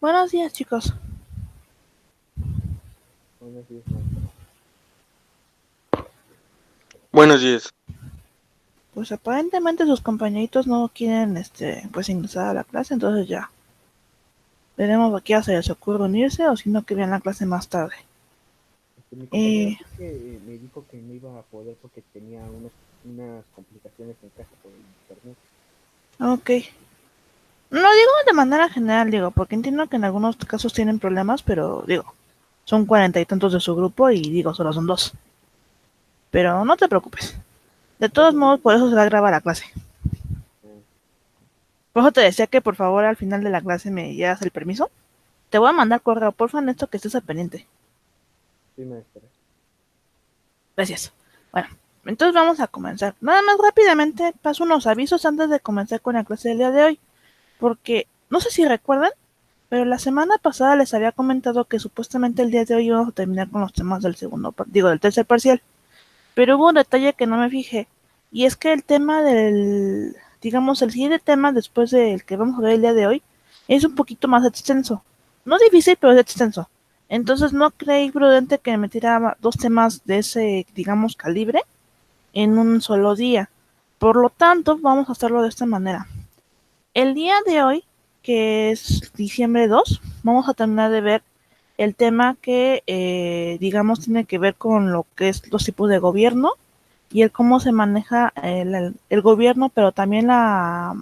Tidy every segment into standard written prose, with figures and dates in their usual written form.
Buenos días, chicos. Buenos días, maestra. Buenos días. Pues aparentemente sus compañeritos no quieren, pues ingresar a la clase, entonces ya. Veremos a qué se les ocurre unirse o si no que vean la clase más tarde. Mi compañero Eh, sí que me dijo que no iba a poder porque tenía unas complicaciones en casa por el internet. ok. No digo de manera general, digo, porque entiendo que en algunos casos tienen problemas, pero digo, son 40 y tantos de su grupo y digo, solo son dos. Pero no te preocupes. De No, todos pues modos, por eso se va a grabar la clase. eh, Por eso te decía que por favor al final de la clase me llevas el permiso. Te voy a mandar correo, porfa, Néstor, que estés al pendiente. sí, maestra. Gracias. Bueno, entonces vamos a comenzar. Nada más rápidamente paso unos avisos antes de comenzar con la clase del día de hoy, porque no sé si recuerdan, pero la semana pasada les había comentado que supuestamente el día de hoy íbamos a terminar con los temas del del tercer parcial, pero hubo un detalle que no me fijé, y es que el tema digamos, el siguiente tema después del que vamos a ver el día de hoy, es un poquito más extenso. No difícil, pero es extenso. Entonces no creí prudente que me metiera dos temas de ese, digamos, calibre en un solo día. Por lo tanto, vamos a hacerlo de esta manera. El día de hoy, que es diciembre 2, vamos a terminar de ver el tema que, digamos, tiene que ver con lo que es los tipos de gobierno y el cómo se maneja el gobierno, pero también la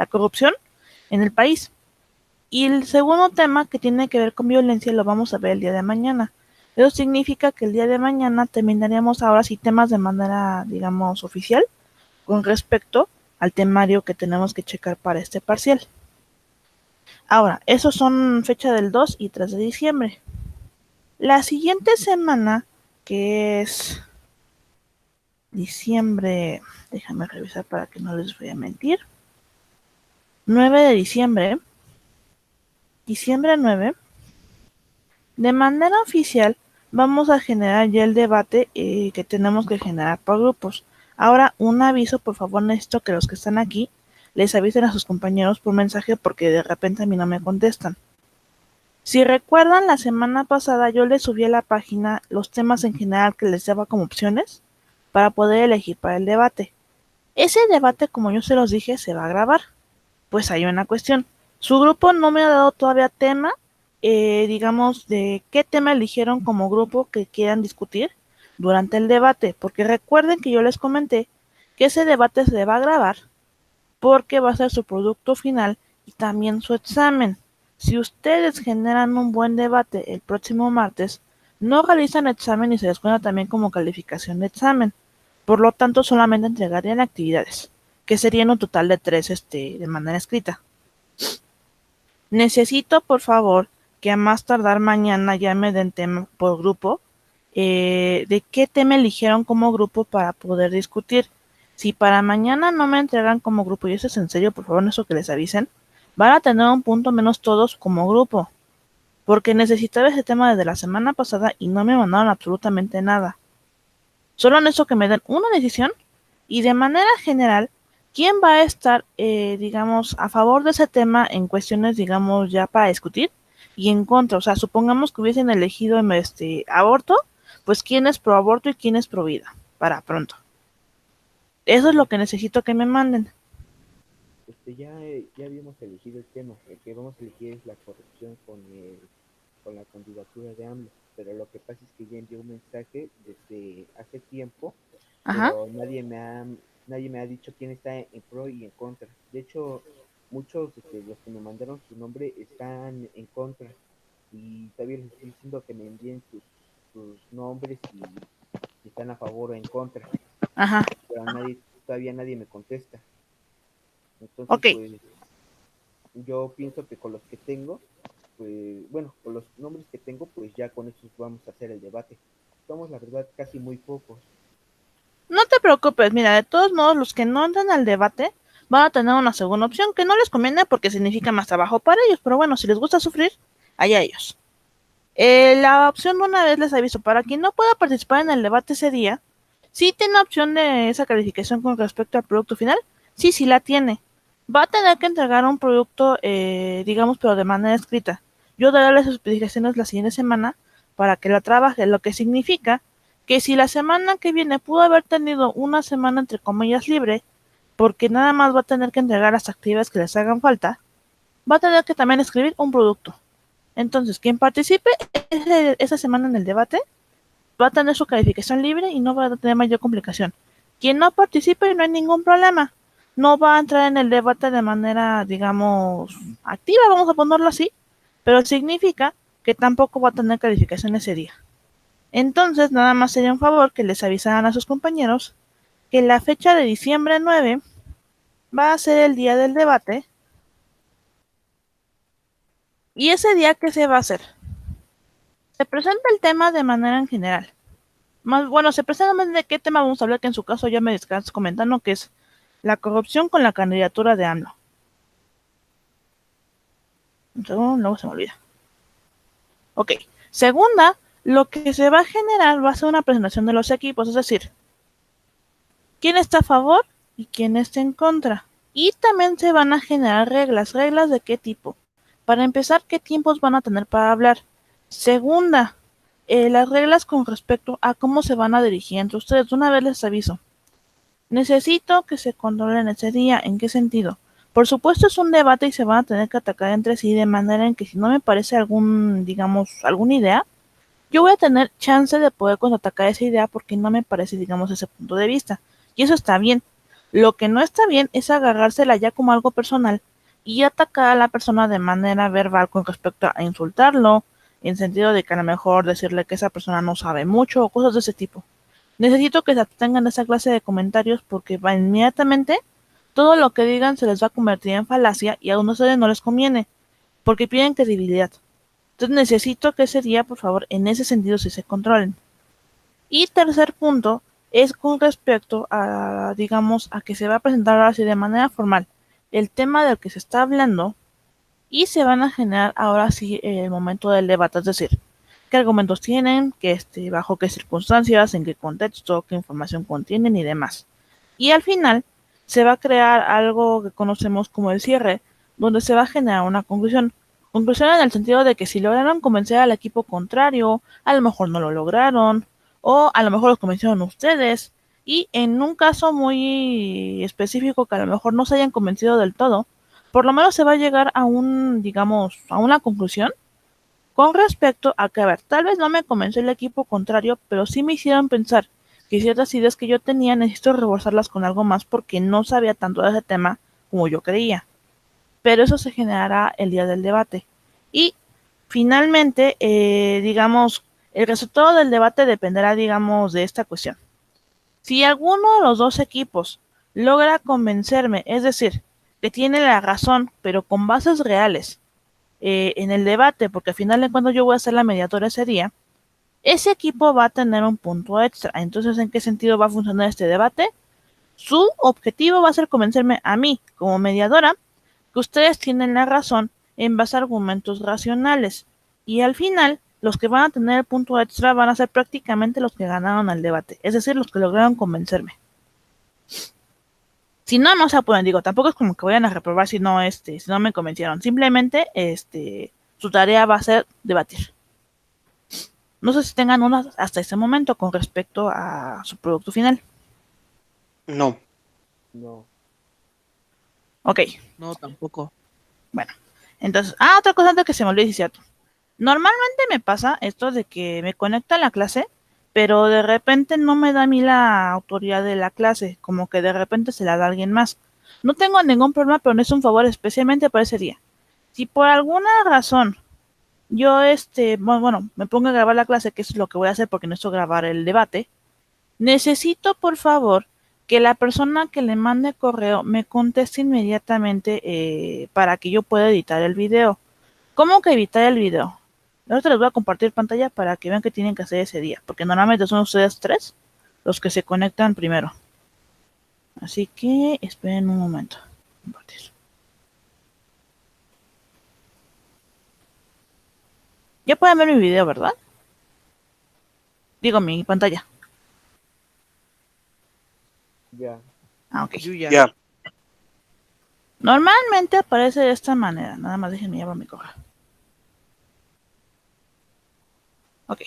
corrupción en el país. Y el segundo tema que tiene que ver con violencia lo vamos a ver el día de mañana. Eso significa que el día de mañana terminaríamos ahora sí temas de manera, digamos, oficial con respecto al temario que tenemos que checar para este parcial. Ahora, esos son fecha del 2 y 3 de diciembre. La siguiente semana, que es diciembre, déjame revisar para que no les voy a mentir, 9 de diciembre, diciembre 9, de manera oficial vamos a generar ya el debate que tenemos que generar por grupos. Ahora, un aviso, por favor, necesito que los que están aquí les avisen a sus compañeros por mensaje porque de repente a mí no me contestan. Si recuerdan, la semana pasada yo les subí a la página los temas en general que les daba como opciones para poder elegir para el debate. Ese debate, como yo se los dije, se va a grabar. Pues hay una cuestión. Su grupo no me ha dado todavía tema, digamos, de qué tema eligieron como grupo que quieran discutir durante el debate, porque recuerden que yo les comenté que ese debate se va a grabar porque va a ser su producto final y también su examen. Si ustedes generan un buen debate el próximo martes, no realizan examen y se les cuenta también como calificación de examen. Por lo tanto, solamente entregarían actividades, que serían un total de 3 de manera escrita. Necesito, por favor, que a más tardar mañana ya me den tema por grupo, de qué tema eligieron como grupo para poder discutir. Si para mañana no me entregan como grupo, y eso es en serio, por favor, eso que les avisen, van a tener un punto menos todos como grupo, porque necesitaba ese tema desde la semana pasada y no me mandaron absolutamente nada. Solo en eso que me den una decisión y de manera general, ¿quién va a estar, digamos, a favor de ese tema en cuestiones, digamos, ya para discutir y en contra? O sea, supongamos que hubiesen elegido aborto, pues quién es pro aborto y quién es pro vida, para pronto. Eso es lo que necesito que me manden. Ya habíamos elegido el tema. El que vamos a elegir es la corrupción con la candidatura de AMLO. Pero lo que pasa es que ya envió un mensaje desde hace tiempo, Ajá. pero nadie me ha dicho quién está en pro y en contra. De hecho, muchos de los que me mandaron su nombre están en contra y todavía les estoy diciendo que me envíen sus nombres si están a favor o en contra, Ajá. pero todavía nadie me contesta. Entonces, Ok. pues yo pienso que con los que tengo, pues bueno, con los nombres que tengo, pues ya con esos vamos a hacer el debate. Somos la verdad casi muy pocos. No te preocupes, mira, de todos modos, los que no entran al debate van a tener una segunda opción que no les conviene porque significa más trabajo para ellos, pero bueno, si les gusta sufrir, allá ellos. La opción de una vez les aviso, para quien no pueda participar en el debate ese día, sí tiene opción de esa calificación con respecto al producto final, sí, sí la tiene. va a tener que entregar un producto, digamos, pero de manera escrita. Yo daré las especificaciones la siguiente semana para que la trabaje, lo que significa que si la semana que viene pudo haber tenido una semana entre comillas libre, porque nada más va a tener que entregar las actividades que les hagan falta, va a tener que también escribir un producto. Entonces, quien participe esa semana en el debate va a tener su calificación libre y no va a tener mayor complicación. Quien no participe no hay ningún problema. No va a entrar en el debate de manera, digamos, activa, vamos a ponerlo así, pero significa que tampoco va a tener calificación ese día. Entonces, nada más sería un favor que les avisaran a sus compañeros que la fecha de diciembre 9 va a ser el día del debate. ¿Y ese día qué se va a hacer? Se presenta el tema de manera en general. Más, bueno, se presenta más de qué tema vamos a hablar, que en su caso ya me descanso comentando, que es la corrupción con la candidatura de AMLO. Un segundo, luego se me olvida. Ok. Segunda, lo que se va a generar va a ser una presentación de los equipos, es decir, quién está a favor y quién está en contra. Y también se van a generar reglas. ¿Reglas de qué tipo? Para empezar, ¿qué tiempos van a tener para hablar? Segunda, las reglas con respecto a cómo se van a dirigir entre ustedes. Una vez les aviso. Necesito que se controlen ese día. ¿En qué sentido? Por supuesto es un debate y se van a tener que atacar entre sí de manera en que si no me parece digamos, alguna idea, yo voy a tener chance de poder contraatacar esa idea porque no me parece, digamos, ese punto de vista. Y eso está bien. Lo que no está bien es agarrársela ya como algo personal y atacar a la persona de manera verbal con respecto a insultarlo, en sentido de que a lo mejor decirle que esa persona no sabe mucho o cosas de ese tipo. Necesito que se abstengan de esa clase de comentarios porque va inmediatamente todo lo que digan se les va a convertir en falacia y a ustedes no les conviene porque pierden credibilidad. Entonces necesito que ese día, por favor, en ese sentido se controlen. Y tercer punto es con respecto a, digamos, a que se va a presentar ahora sí de manera formal el tema del que se está hablando y se van a generar ahora sí el momento del debate, es decir, qué argumentos tienen, bajo qué circunstancias, en qué contexto, qué información contienen y demás. Y al final se va a crear algo que conocemos como el cierre, donde se va a generar una conclusión. Conclusión en el sentido de que si lograron convencer al equipo contrario, a lo mejor no lo lograron, o a lo mejor los convencieron ustedes, y en un caso muy específico que a lo mejor no se hayan convencido del todo, por lo menos se va a llegar a digamos, a una conclusión con respecto a que, a ver, tal vez no me convenció el equipo contrario, pero sí me hicieron pensar que ciertas ideas que yo tenía necesito reforzarlas con algo más porque no sabía tanto de ese tema como yo creía. Pero eso se generará el día del debate. Y finalmente, digamos, el resultado del debate dependerá, digamos, de esta cuestión. Si alguno de los dos equipos logra convencerme, es decir, que tiene la razón, pero con bases reales, en el debate, porque al final de cuentas yo voy a ser la mediadora ese día, ese equipo va a tener un punto extra. Entonces, ¿en qué sentido va a funcionar este debate? Su objetivo va a ser convencerme a mí, como mediadora, que ustedes tienen la razón en base a argumentos racionales. Y al final, los que van a tener el punto extra van a ser prácticamente los que ganaron el debate, es decir, los que lograron convencerme. Si no, no se apuren, digo, tampoco es como que vayan a reprobar si no me convencieron. Simplemente, su tarea va a ser debatir. No sé si tengan unas hasta este momento con respecto a su producto final. No. No. Ok, No, tampoco. bueno. Entonces, otra cosa antes que se me olvide, es cierto. Normalmente me pasa esto de que me conecto a la clase, pero de repente no me da a mí la autoridad de la clase, como que de repente se la da a alguien más. No tengo ningún problema, pero no es un favor especialmente para ese día. Si por alguna razón yo, bueno, me pongo a grabar la clase, que es lo que voy a hacer porque necesito grabar el debate, necesito, por favor, que la persona que le mande correo me conteste inmediatamente para que yo pueda editar el video. ¿Cómo que editar el video? Ahorita les voy a compartir pantalla para que vean qué tienen que hacer ese día, porque normalmente son ustedes tres los que se conectan primero. Así que esperen un momento. Compartir. Ya pueden ver mi video, ¿verdad? Digo, mi pantalla. Ya. Ok. Yo ya. Ya. Normalmente aparece de esta manera. Nada más déjenme llevar mi correo. Ok.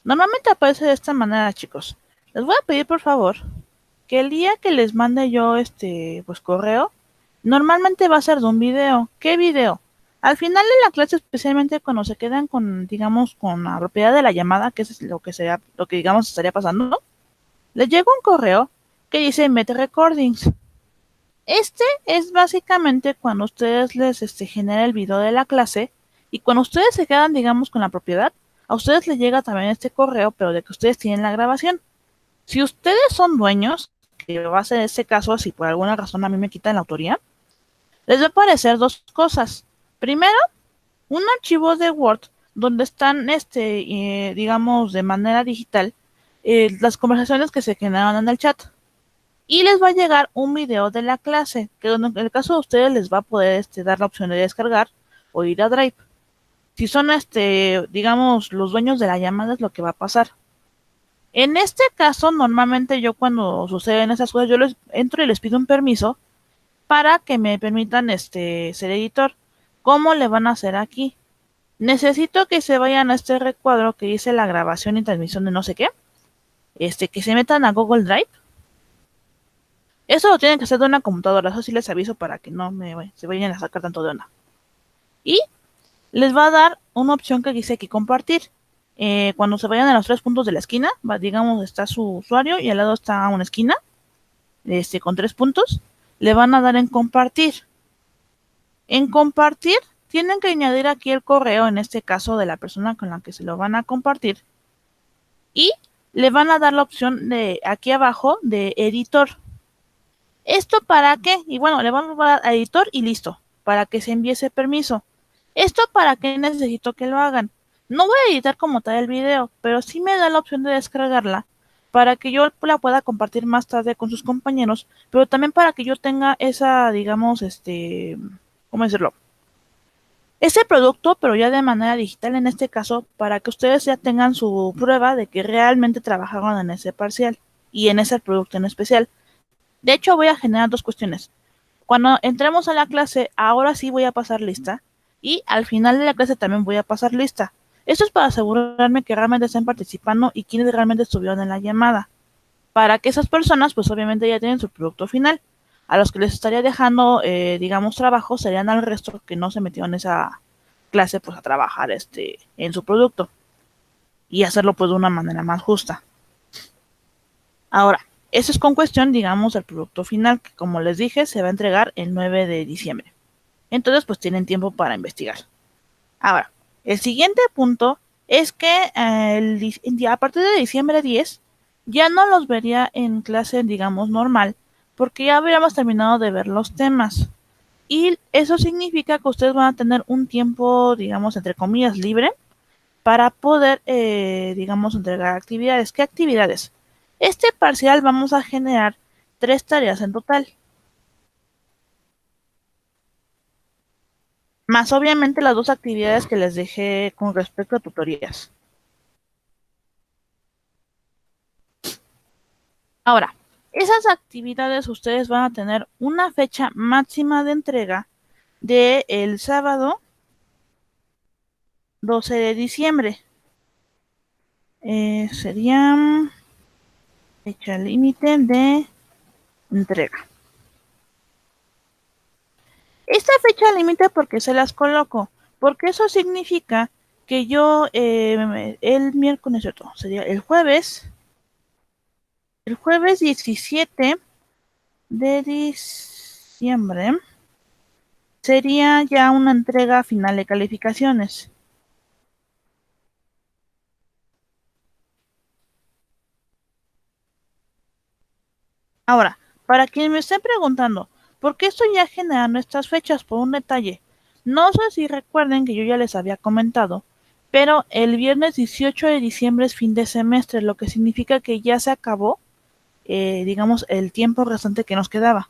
Normalmente aparece de esta manera, chicos. Les voy a pedir, por favor, que el día que les mande yo pues correo, normalmente va a ser de un video. ¿Qué video? Al final de la clase, especialmente cuando se quedan con, digamos, con la propiedad de la llamada, que es lo que digamos estaría pasando, les llega un correo que dice Met Recordings. Este es básicamente cuando ustedes les genera el video de la clase y cuando ustedes se quedan, digamos, con la propiedad, a ustedes les llega también este correo, pero de que ustedes tienen la grabación. Si ustedes son dueños, que va a ser ese caso, si por alguna razón a mí me quitan la autoría, les va a aparecer dos cosas. Primero, un archivo de Word donde están, digamos, de manera digital, las conversaciones que se generaron en el chat. Y les va a llegar un video de la clase, que en el caso de ustedes les va a poder dar la opción de descargar o ir a Drive. Si son, digamos, los dueños de la llamada es lo que va a pasar. En este caso, normalmente yo cuando suceden esas cosas, yo les entro y les pido un permiso para que me permitan ser editor. ¿Cómo le van a hacer aquí? Necesito que se vayan a este recuadro que dice la grabación y transmisión de no sé qué. Que se metan a Google Drive. Eso lo tienen que hacer de una computadora, eso sí les aviso para que no se vayan a sacar tanto de onda. Y les va a dar una opción que dice aquí compartir. Cuando se vayan a los 3 puntos de la esquina, digamos está su usuario y al lado está una esquina con 3 puntos, le van a dar en compartir. En compartir tienen que añadir aquí el correo, en este caso de la persona con la que se lo van a compartir, y le van a dar la opción de aquí abajo de editor. ¿Esto para qué? Y bueno, le vamos a dar a editor y listo, para que se envíe ese permiso. ¿Esto para qué necesito que lo hagan? No voy a editar como tal el video, pero sí me da la opción de descargarla para que yo la pueda compartir más tarde con sus compañeros, pero también para que yo tenga esa, digamos, ¿cómo decirlo? Ese producto, pero ya de manera digital en este caso, para que ustedes ya tengan su prueba de que realmente trabajaron en ese parcial y en ese producto en especial. De hecho, voy a generar dos cuestiones. Cuando entremos a la clase, ahora sí voy a pasar lista y al final de la clase también voy a pasar lista. Esto es para asegurarme que realmente estén participando y quienes realmente estuvieron en la llamada. Para que esas personas, pues obviamente ya tienen su producto final. A los que les estaría dejando, digamos, trabajo serían al resto que no se metieron en esa clase, pues a trabajar en su producto y hacerlo pues de una manera más justa. Ahora, eso es con cuestión, digamos, del producto final, que como les dije, se va a entregar el 9 de diciembre. Entonces, pues tienen tiempo para investigar. Ahora, el siguiente punto es que a partir de diciembre 10 ya no los vería en clase, digamos, normal, porque ya habríamos terminado de ver los temas. Y eso significa que ustedes van a tener un tiempo, digamos, entre comillas, libre para poder, digamos, entregar actividades. ¿Qué actividades? Este parcial vamos a generar 3 tareas en total. Más obviamente las 2 actividades que les dejé con respecto a tutorías. Ahora, esas actividades ustedes van a tener una fecha máxima de entrega de el sábado 12 de diciembre. Sería fecha límite de entrega. Esta fecha límite porque se las coloco, porque eso significa que yo el miércoles, ¿cierto? Sería el jueves 17 de diciembre sería ya una entrega final de calificaciones. Ahora, para quien me esté preguntando, ¿por qué estoy ya generando estas fechas? Por un detalle. No sé si recuerden que yo ya les había comentado, pero el viernes 18 de diciembre es fin de semestre, lo que significa que ya se acabó, digamos, el tiempo restante que nos quedaba.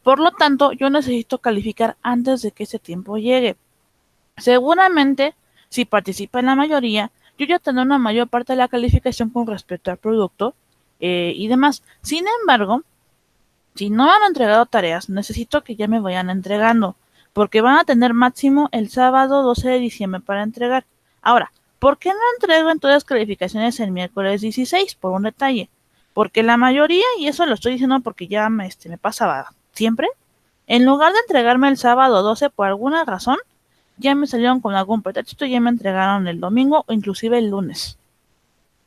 Por lo tanto, yo necesito calificar antes de que ese tiempo llegue. Seguramente, si participa en la mayoría, yo ya tendré una mayor parte de la calificación con respecto al producto y demás. Sin embargo, Si no han entregado tareas, necesito que ya me vayan entregando, porque van a tener máximo el sábado 12 de diciembre para entregar. Ahora, ¿por qué no entrego entonces calificaciones el miércoles 16? Por un detalle. Porque la mayoría, y eso lo estoy diciendo porque ya me pasaba siempre, en lugar de entregarme el sábado 12 por alguna razón, ya me salieron con algún pretexto y ya me entregaron el domingo o inclusive el lunes.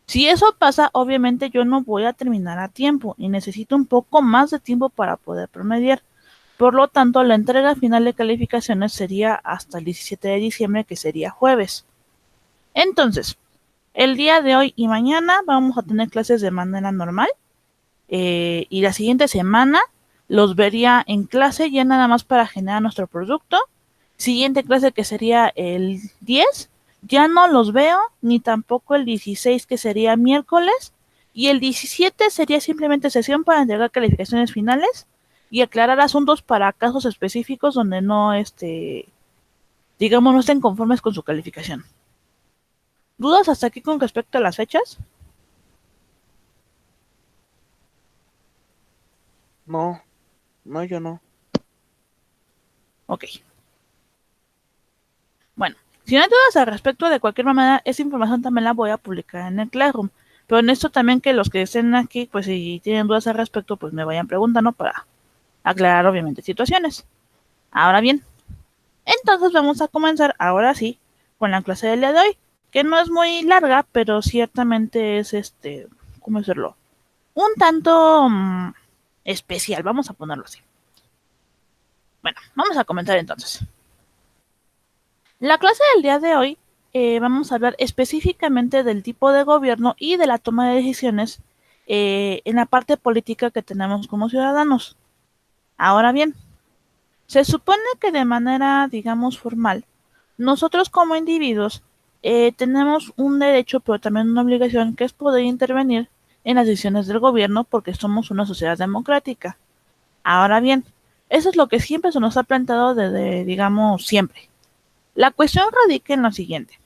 Si eso pasa, obviamente yo no voy a terminar a tiempo y necesito un poco más de tiempo para poder promediar. Por lo tanto, la entrega final de calificaciones sería hasta el 17 de diciembre, que sería jueves. Entonces, el día de hoy y mañana vamos a tener clases de manera normal, y la siguiente semana los vería en clase ya nada más para generar nuestro producto. Siguiente clase, que sería el 10, ya no los veo, ni tampoco el 16, que sería miércoles, y el 17 sería simplemente sesión para entregar calificaciones finales y aclarar asuntos para casos específicos donde no, digamos, no estén conformes con su calificación. ¿Dudas hasta aquí con respecto a las fechas? No, no, yo no. Ok. Bueno, si no hay dudas al respecto, de cualquier manera, esa información también la voy a publicar en el Classroom. Pero en esto también, que los que estén aquí, pues si tienen dudas al respecto, pues me vayan preguntando para aclarar obviamente situaciones. Ahora bien, entonces vamos a comenzar ahora sí con la clase del día de hoy, que no es muy larga, pero ciertamente es ¿cómo decirlo? Un tanto especial, vamos a ponerlo así. Bueno, vamos a comenzar entonces. La clase del día de hoy, vamos a hablar específicamente del tipo de gobierno y de la toma de decisiones en la parte política que tenemos como ciudadanos. Ahora bien, se supone que de manera, digamos, formal, nosotros como individuos tenemos un derecho, pero también una obligación, que es poder intervenir en las decisiones del gobierno porque somos una sociedad democrática. Ahora bien, eso es lo que siempre se nos ha planteado desde, digamos, siempre. La cuestión radica en lo siguiente.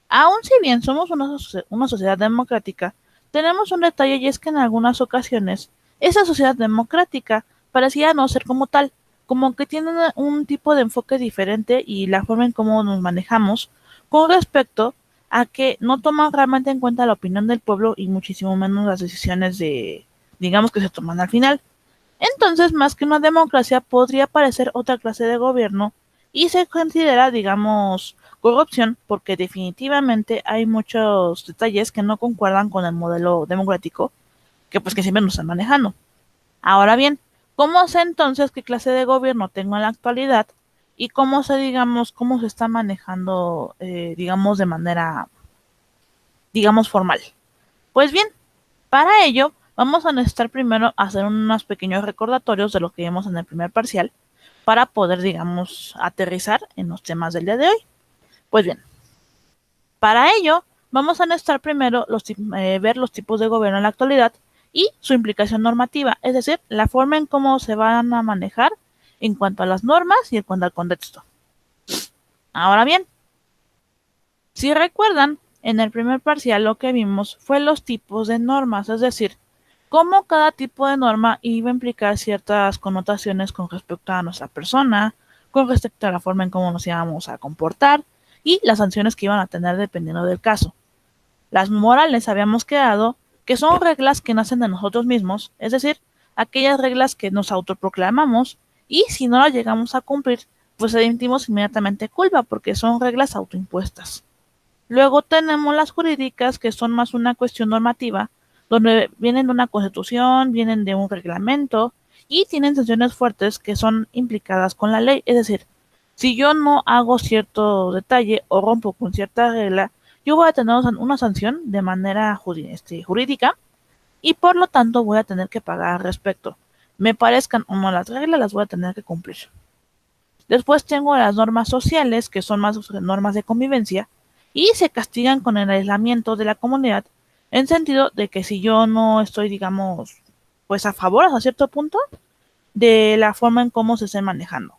Aun si bien somos una sociedad democrática, tenemos un detalle, y es que en algunas ocasiones esa sociedad democrática parecía no ser como tal, como que tiene un tipo de enfoque diferente y la forma en cómo nos manejamos con respecto a que no toman realmente en cuenta la opinión del pueblo y muchísimo menos las decisiones digamos, que se toman al final. Entonces, más que una democracia, podría parecer otra clase de gobierno y se considera, digamos, corrupción, porque definitivamente hay muchos detalles que no concuerdan con el modelo democrático que siempre nos están manejando. Ahora bien, ¿cómo sé entonces qué clase de gobierno tengo en la actualidad y cómo sé, digamos, cómo se está manejando, digamos, de manera, digamos, formal? Pues bien, para ello, vamos a necesitar primero hacer unos pequeños recordatorios de lo que vimos en el primer parcial para poder, digamos, aterrizar en los temas del día de hoy. Pues bien, para ello, vamos a necesitar primero ver los tipos de gobierno en la actualidad y su implicación normativa, es decir, la forma en cómo se van a manejar en cuanto a las normas y en cuanto al contexto. Ahora bien, si recuerdan, en el primer parcial lo que vimos fue los tipos de normas, es decir, cómo cada tipo de norma iba a implicar ciertas connotaciones con respecto a nuestra persona, con respecto a la forma en cómo nos íbamos a comportar y las sanciones que iban a tener dependiendo del caso. Las morales habíamos quedado que son reglas que nacen de nosotros mismos, es decir, aquellas reglas que nos autoproclamamos y si no las llegamos a cumplir, pues sentimos inmediatamente culpa porque son reglas autoimpuestas. Luego tenemos las jurídicas, que son más una cuestión normativa, donde vienen de una constitución, vienen de un reglamento y tienen sanciones fuertes que son implicadas con la ley. Es decir, si yo no hago cierto detalle o rompo con cierta regla, yo voy a tener una sanción de manera jurídica y por lo tanto voy a tener que pagar al respecto. Me parezcan o no las reglas, las voy a tener que cumplir. Después tengo las normas sociales, que son más normas de convivencia, y se castigan con el aislamiento de la comunidad, en sentido de que si yo no estoy, digamos, pues a favor hasta cierto punto de la forma en cómo se estén manejando.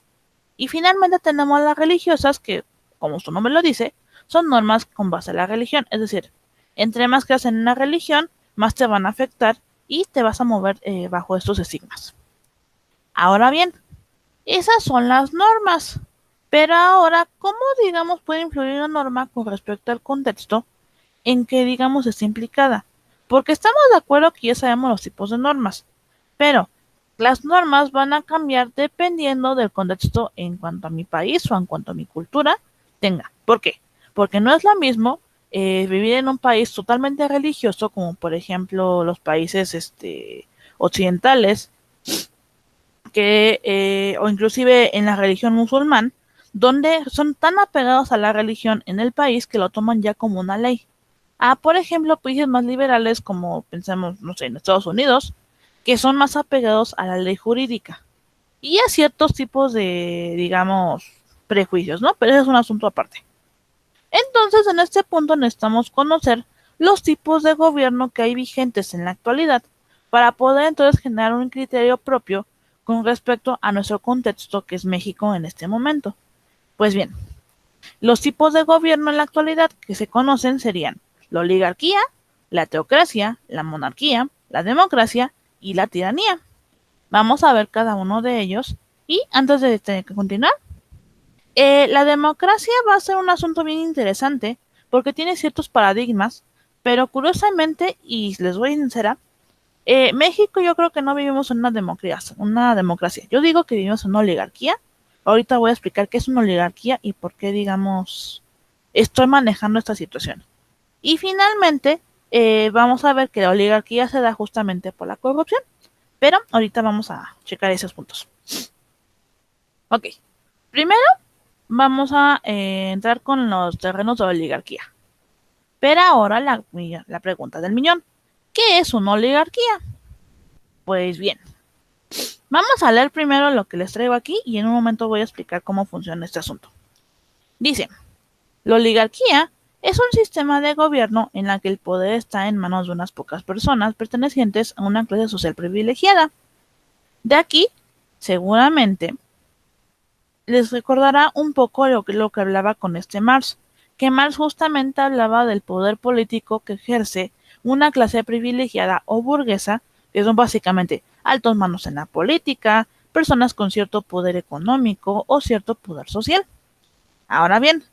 Y finalmente tenemos las religiosas, que, como su nombre lo dice, son normas con base a la religión, es decir, entre más creas en una religión, más te van a afectar y te vas a mover bajo estos estigmas. Ahora bien, esas son las normas. Pero ahora, ¿cómo, digamos, puede influir una norma con respecto al contexto en que, digamos, está implicada? Porque estamos de acuerdo que ya sabemos los tipos de normas, pero las normas van a cambiar dependiendo del contexto en cuanto a mi país o en cuanto a mi cultura tenga. ¿Por qué? Porque no es lo mismo vivir en un país totalmente religioso, como por ejemplo los países occidentales, o inclusive en la religión musulmán, donde son tan apegados a la religión en el país que lo toman ya como una ley. Por ejemplo, países más liberales como pensamos, no sé, en Estados Unidos, que son más apegados a la ley jurídica y a ciertos tipos de, digamos, prejuicios, ¿no? Pero ese es un asunto aparte. Entonces, en este punto necesitamos conocer los tipos de gobierno que hay vigentes en la actualidad para poder entonces generar un criterio propio con respecto a nuestro contexto que es México en este momento. Pues bien, los tipos de gobierno en la actualidad que se conocen serían la oligarquía, la teocracia, la monarquía, la democracia y la tiranía. Vamos a ver cada uno de ellos y antes de continuar, la democracia va a ser un asunto bien interesante porque tiene ciertos paradigmas, pero curiosamente, y les voy a sincera, México yo creo que no vivimos en una democracia. Yo digo que vivimos en una oligarquía. Ahorita voy a explicar qué es una oligarquía y por qué, digamos, estoy manejando esta situación. Y finalmente, vamos a ver que la oligarquía se da justamente por la corrupción, pero ahorita vamos a checar esos puntos. Ok, primero vamos a entrar con los terrenos de oligarquía. Pero ahora la pregunta del millón. ¿Qué es una oligarquía? Pues bien, vamos a leer primero lo que les traigo aquí y en un momento voy a explicar cómo funciona este asunto. Dice, la oligarquía es un sistema de gobierno en la que el poder está en manos de unas pocas personas pertenecientes a una clase social privilegiada. De aquí, seguramente, les recordará un poco lo que hablaba con Marx, que Marx justamente hablaba del poder político que ejerce una clase privilegiada o burguesa, que son básicamente altos mandos en la política, personas con cierto poder económico o cierto poder social. Ahora bien,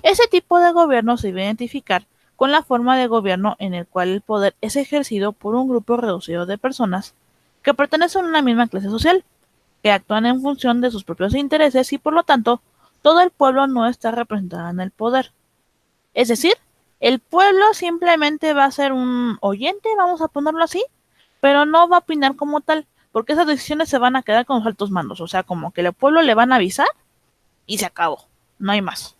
ese tipo de gobierno se debe identificar con la forma de gobierno en el cual el poder es ejercido por un grupo reducido de personas que pertenecen a una misma clase social, que actúan en función de sus propios intereses y por lo tanto todo el pueblo no está representado en el poder. Es decir, el pueblo simplemente va a ser un oyente, vamos a ponerlo así, pero no va a opinar como tal, porque esas decisiones se van a quedar con los altos mandos, o sea, como que el pueblo le van a avisar y se acabó, no hay más.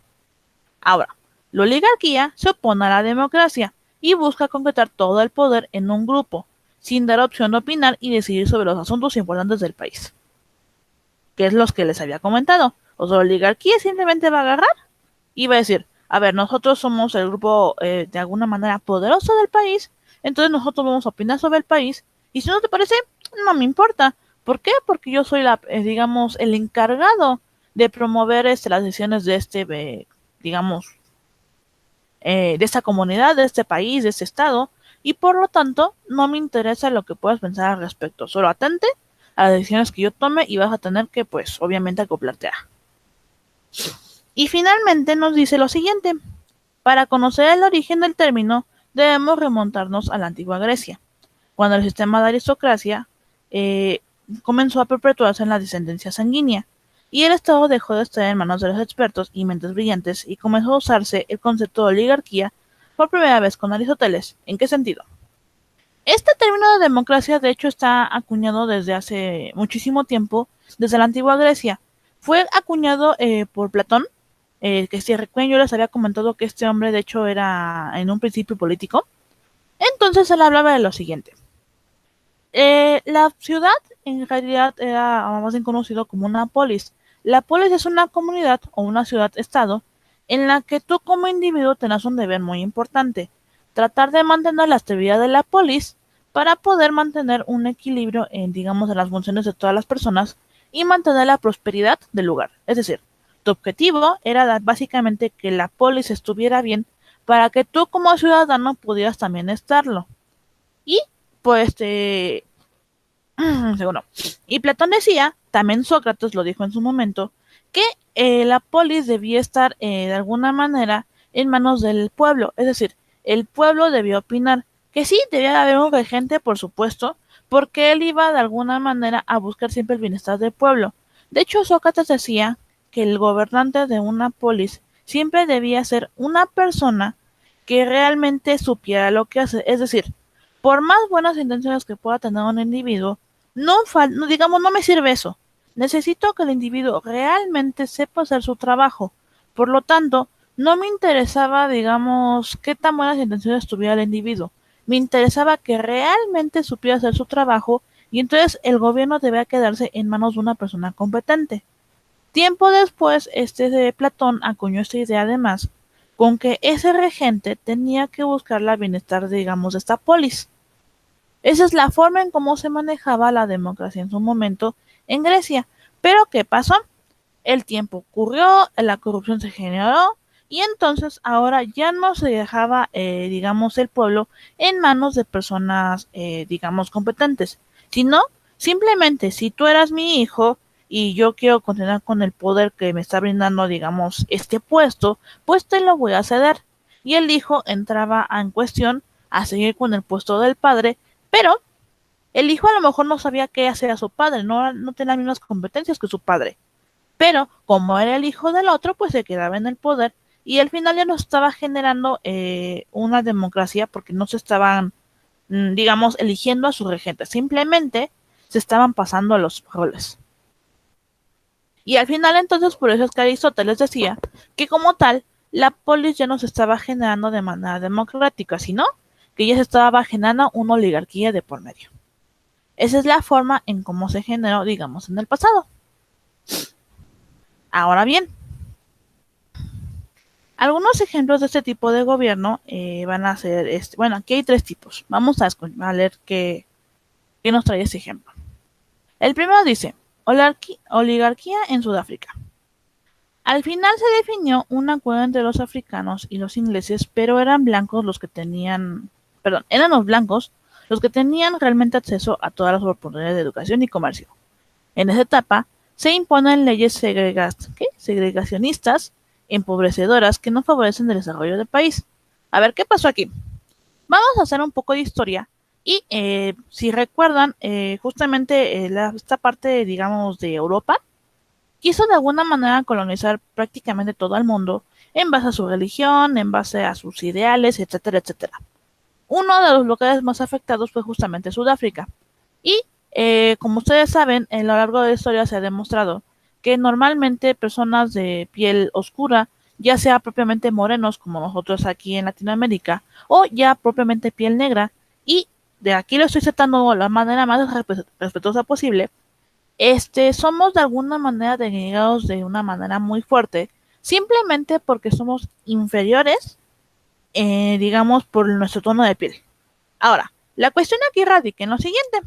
Ahora, la oligarquía se opone a la democracia y busca concretar todo el poder en un grupo, sin dar opción de opinar y decidir sobre los asuntos importantes del país, que es los que les había comentado. O sea, la oligarquía simplemente va a agarrar y va a decir, a ver, nosotros somos el grupo de alguna manera poderoso del país, entonces nosotros vamos a opinar sobre el país, y si no te parece, no me importa. ¿Por qué? Porque yo soy digamos, el encargado de promover las decisiones de digamos, de esta comunidad, de este país, de este estado, y por lo tanto no me interesa lo que puedas pensar al respecto, solo atente a las decisiones que yo tome y vas a tener que, pues, obviamente acoplarte a. Y finalmente nos dice lo siguiente, para conocer el origen del término debemos remontarnos a la antigua Grecia, cuando el sistema de aristocracia comenzó a perpetuarse en la descendencia sanguínea, y el Estado dejó de estar en manos de los expertos y mentes brillantes y comenzó a usarse el concepto de oligarquía por primera vez con Aristóteles. ¿En qué sentido? Este término de democracia de hecho está acuñado desde hace muchísimo tiempo, desde la antigua Grecia. Fue acuñado por Platón, que si recuerdan yo les había comentado que este hombre de hecho era en un principio político. Entonces él hablaba de lo siguiente. La ciudad en realidad era más bien conocido como una polis. La polis es una comunidad o una ciudad-estado en la que tú como individuo tenés un deber muy importante, tratar de mantener la estabilidad de la polis para poder mantener un equilibrio en, digamos, en las funciones de todas las personas y mantener la prosperidad del lugar. Es decir, tu objetivo era básicamente que la polis estuviera bien para que tú como ciudadano pudieras también estarlo. Y pues Segundo. Y Platón decía, también Sócrates lo dijo en su momento, que la polis debía estar de alguna manera en manos del pueblo. Es decir, el pueblo debía opinar. Que sí, debía haber un regente, por supuesto, porque él iba de alguna manera a buscar siempre el bienestar del pueblo. De hecho, Sócrates decía que el gobernante de una polis siempre debía ser una persona que realmente supiera lo que hace. Es decir, por más buenas intenciones que pueda tener un individuo, no digamos, no me sirve eso. Necesito que el individuo realmente sepa hacer su trabajo. Por lo tanto, no me interesaba, digamos, qué tan buenas intenciones tuviera el individuo. Me interesaba que realmente supiera hacer su trabajo y entonces el gobierno debía quedarse en manos de una persona competente. Tiempo después, este de Platón acuñó esta idea además, con que ese regente tenía que buscar la bienestar, digamos, de esta polis. Esa es la forma en cómo se manejaba la democracia en su momento en Grecia. Pero ¿qué pasó? El tiempo ocurrió, la corrupción se generó y entonces ahora ya no se dejaba, digamos, el pueblo en manos de personas, digamos, competentes, sino simplemente si tú eras mi hijo y yo quiero continuar con el poder que me está brindando, digamos, este puesto, pues te lo voy a ceder. Y el hijo entraba en cuestión a seguir con el puesto del padre, pero el hijo a lo mejor no sabía qué hacer a su padre, no tenía las mismas competencias que su padre. Pero como era el hijo del otro, pues se quedaba en el poder y al final ya no estaba generando una democracia porque no se estaban, digamos, eligiendo a su regente, simplemente se estaban pasando los roles. Y al final entonces por eso es que Aristóteles decía que como tal la polis ya no se estaba generando de manera democrática, sino que ya se estaba generando una oligarquía de por medio. Esa es la forma en cómo se generó, digamos, en el pasado. Ahora bien, algunos ejemplos de este tipo de gobierno van a ser, bueno, aquí hay tres tipos. Vamos a leer qué nos trae este ejemplo. El primero dice, oligarquía en Sudáfrica. Al final se definió un acuerdo entre los africanos y los ingleses, pero eran blancos los que tenían, perdón, eran los blancos los que tenían realmente acceso a todas las oportunidades de educación y comercio. En esa etapa se imponen leyes segregacionistas, empobrecedoras que no favorecen el desarrollo del país. A ver, ¿qué pasó aquí? Vamos a hacer un poco de historia y si recuerdan, justamente esta parte, digamos, de Europa, quiso de alguna manera colonizar prácticamente todo el mundo en base a su religión, en base a sus ideales, etcétera, etcétera. Uno de los lugares más afectados fue justamente Sudáfrica. Y como ustedes saben, a lo largo de la historia se ha demostrado que normalmente personas de piel oscura, ya sea propiamente morenos como nosotros aquí en Latinoamérica, o ya propiamente piel negra, y de aquí lo estoy citando de la manera más respetuosa posible, somos de alguna manera denigrados de una manera muy fuerte, simplemente porque somos inferiores, digamos, por nuestro tono de piel. Ahora, la cuestión aquí radica en lo siguiente.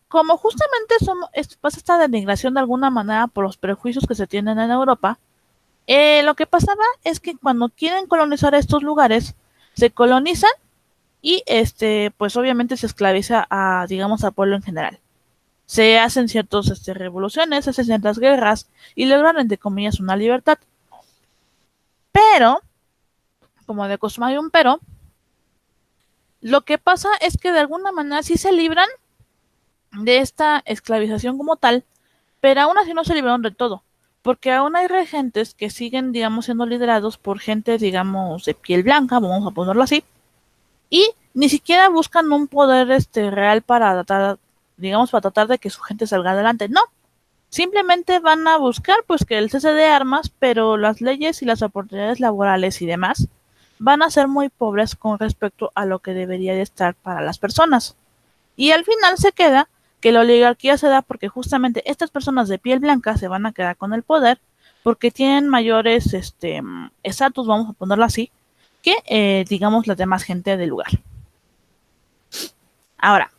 Como justamente pasa esta denigración de alguna manera por los prejuicios que se tienen en Europa, lo que pasaba es que cuando quieren colonizar estos lugares, se colonizan y pues obviamente se esclaviza a, digamos, al pueblo en general. Se hacen ciertas revoluciones, se hacen ciertas guerras y logran, entre comillas, una libertad. Pero, como de costumbre hay un pero, lo que pasa es que de alguna manera sí se libran de esta esclavización como tal, pero aún así no se libraron de todo, porque aún hay regentes que siguen, digamos, siendo liderados por gente, digamos, de piel blanca, vamos a ponerlo así, y ni siquiera buscan un poder real para tratar, digamos, para tratar de que su gente salga adelante, no. Simplemente van a buscar pues que el cese de armas, pero las leyes y las oportunidades laborales y demás van a ser muy pobres con respecto a lo que debería de estar para las personas. Y al final se queda que la oligarquía se da porque justamente estas personas de piel blanca se van a quedar con el poder porque tienen mayores estatus, vamos a ponerlo así, que digamos la demás gente del lugar. Ahora,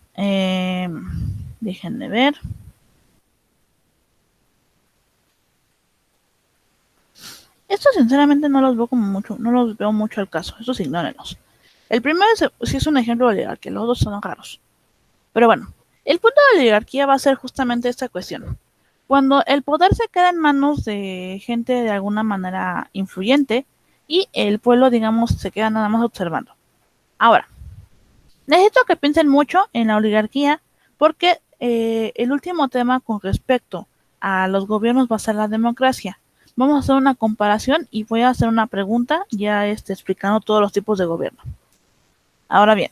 déjenme ver. Estos sinceramente no los veo como mucho, no los veo mucho al caso, estos ignórenlos. El primero sí es un ejemplo de oligarquía, los dos son raros. Pero bueno, el punto de la oligarquía va a ser justamente esta cuestión. Cuando el poder se queda en manos de gente de alguna manera influyente y el pueblo, digamos, se queda nada más observando. Ahora, necesito que piensen mucho en la oligarquía porque el último tema con respecto a los gobiernos va a ser la democracia. Vamos a hacer una comparación y voy a hacer una pregunta ya explicando todos los tipos de gobierno. Ahora bien,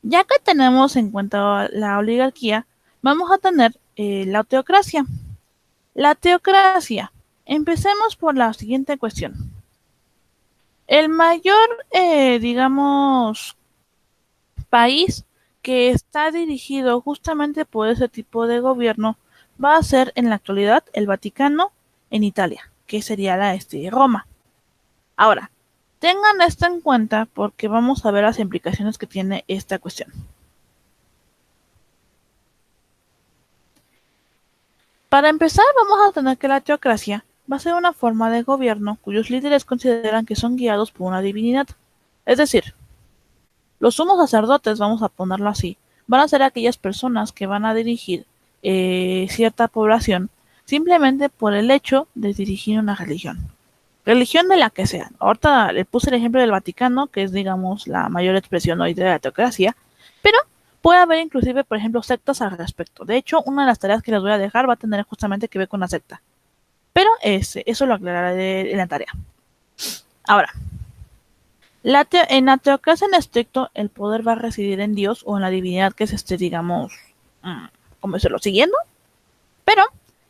ya que tenemos en cuenta la oligarquía, vamos a tener la teocracia. La teocracia. Empecemos por la siguiente cuestión. El mayor, digamos, país que está dirigido justamente por ese tipo de gobierno va a ser en la actualidad el Vaticano en Italia, que sería la Roma. Ahora, tengan esto en cuenta porque vamos a ver las implicaciones que tiene esta cuestión. Para empezar, vamos a tener que la teocracia va a ser una forma de gobierno cuyos líderes consideran que son guiados por una divinidad. Es decir, los sumos sacerdotes, vamos a ponerlo así, van a ser aquellas personas que van a dirigir cierta población simplemente por el hecho de dirigir una religión. Religión de la que sea. Ahorita le puse el ejemplo del Vaticano, que es, digamos, la mayor expresión hoy de la teocracia, pero puede haber inclusive, por ejemplo, sectas al respecto. De hecho, una de las tareas que les voy a dejar va a tener justamente que ver con una secta. Pero eso lo aclararé en la tarea. Ahora, en la teocracia en estricto, el poder va a residir en Dios o en la divinidad que se esté, digamos, ¿cómo decirlo? Siguiendo. Pero,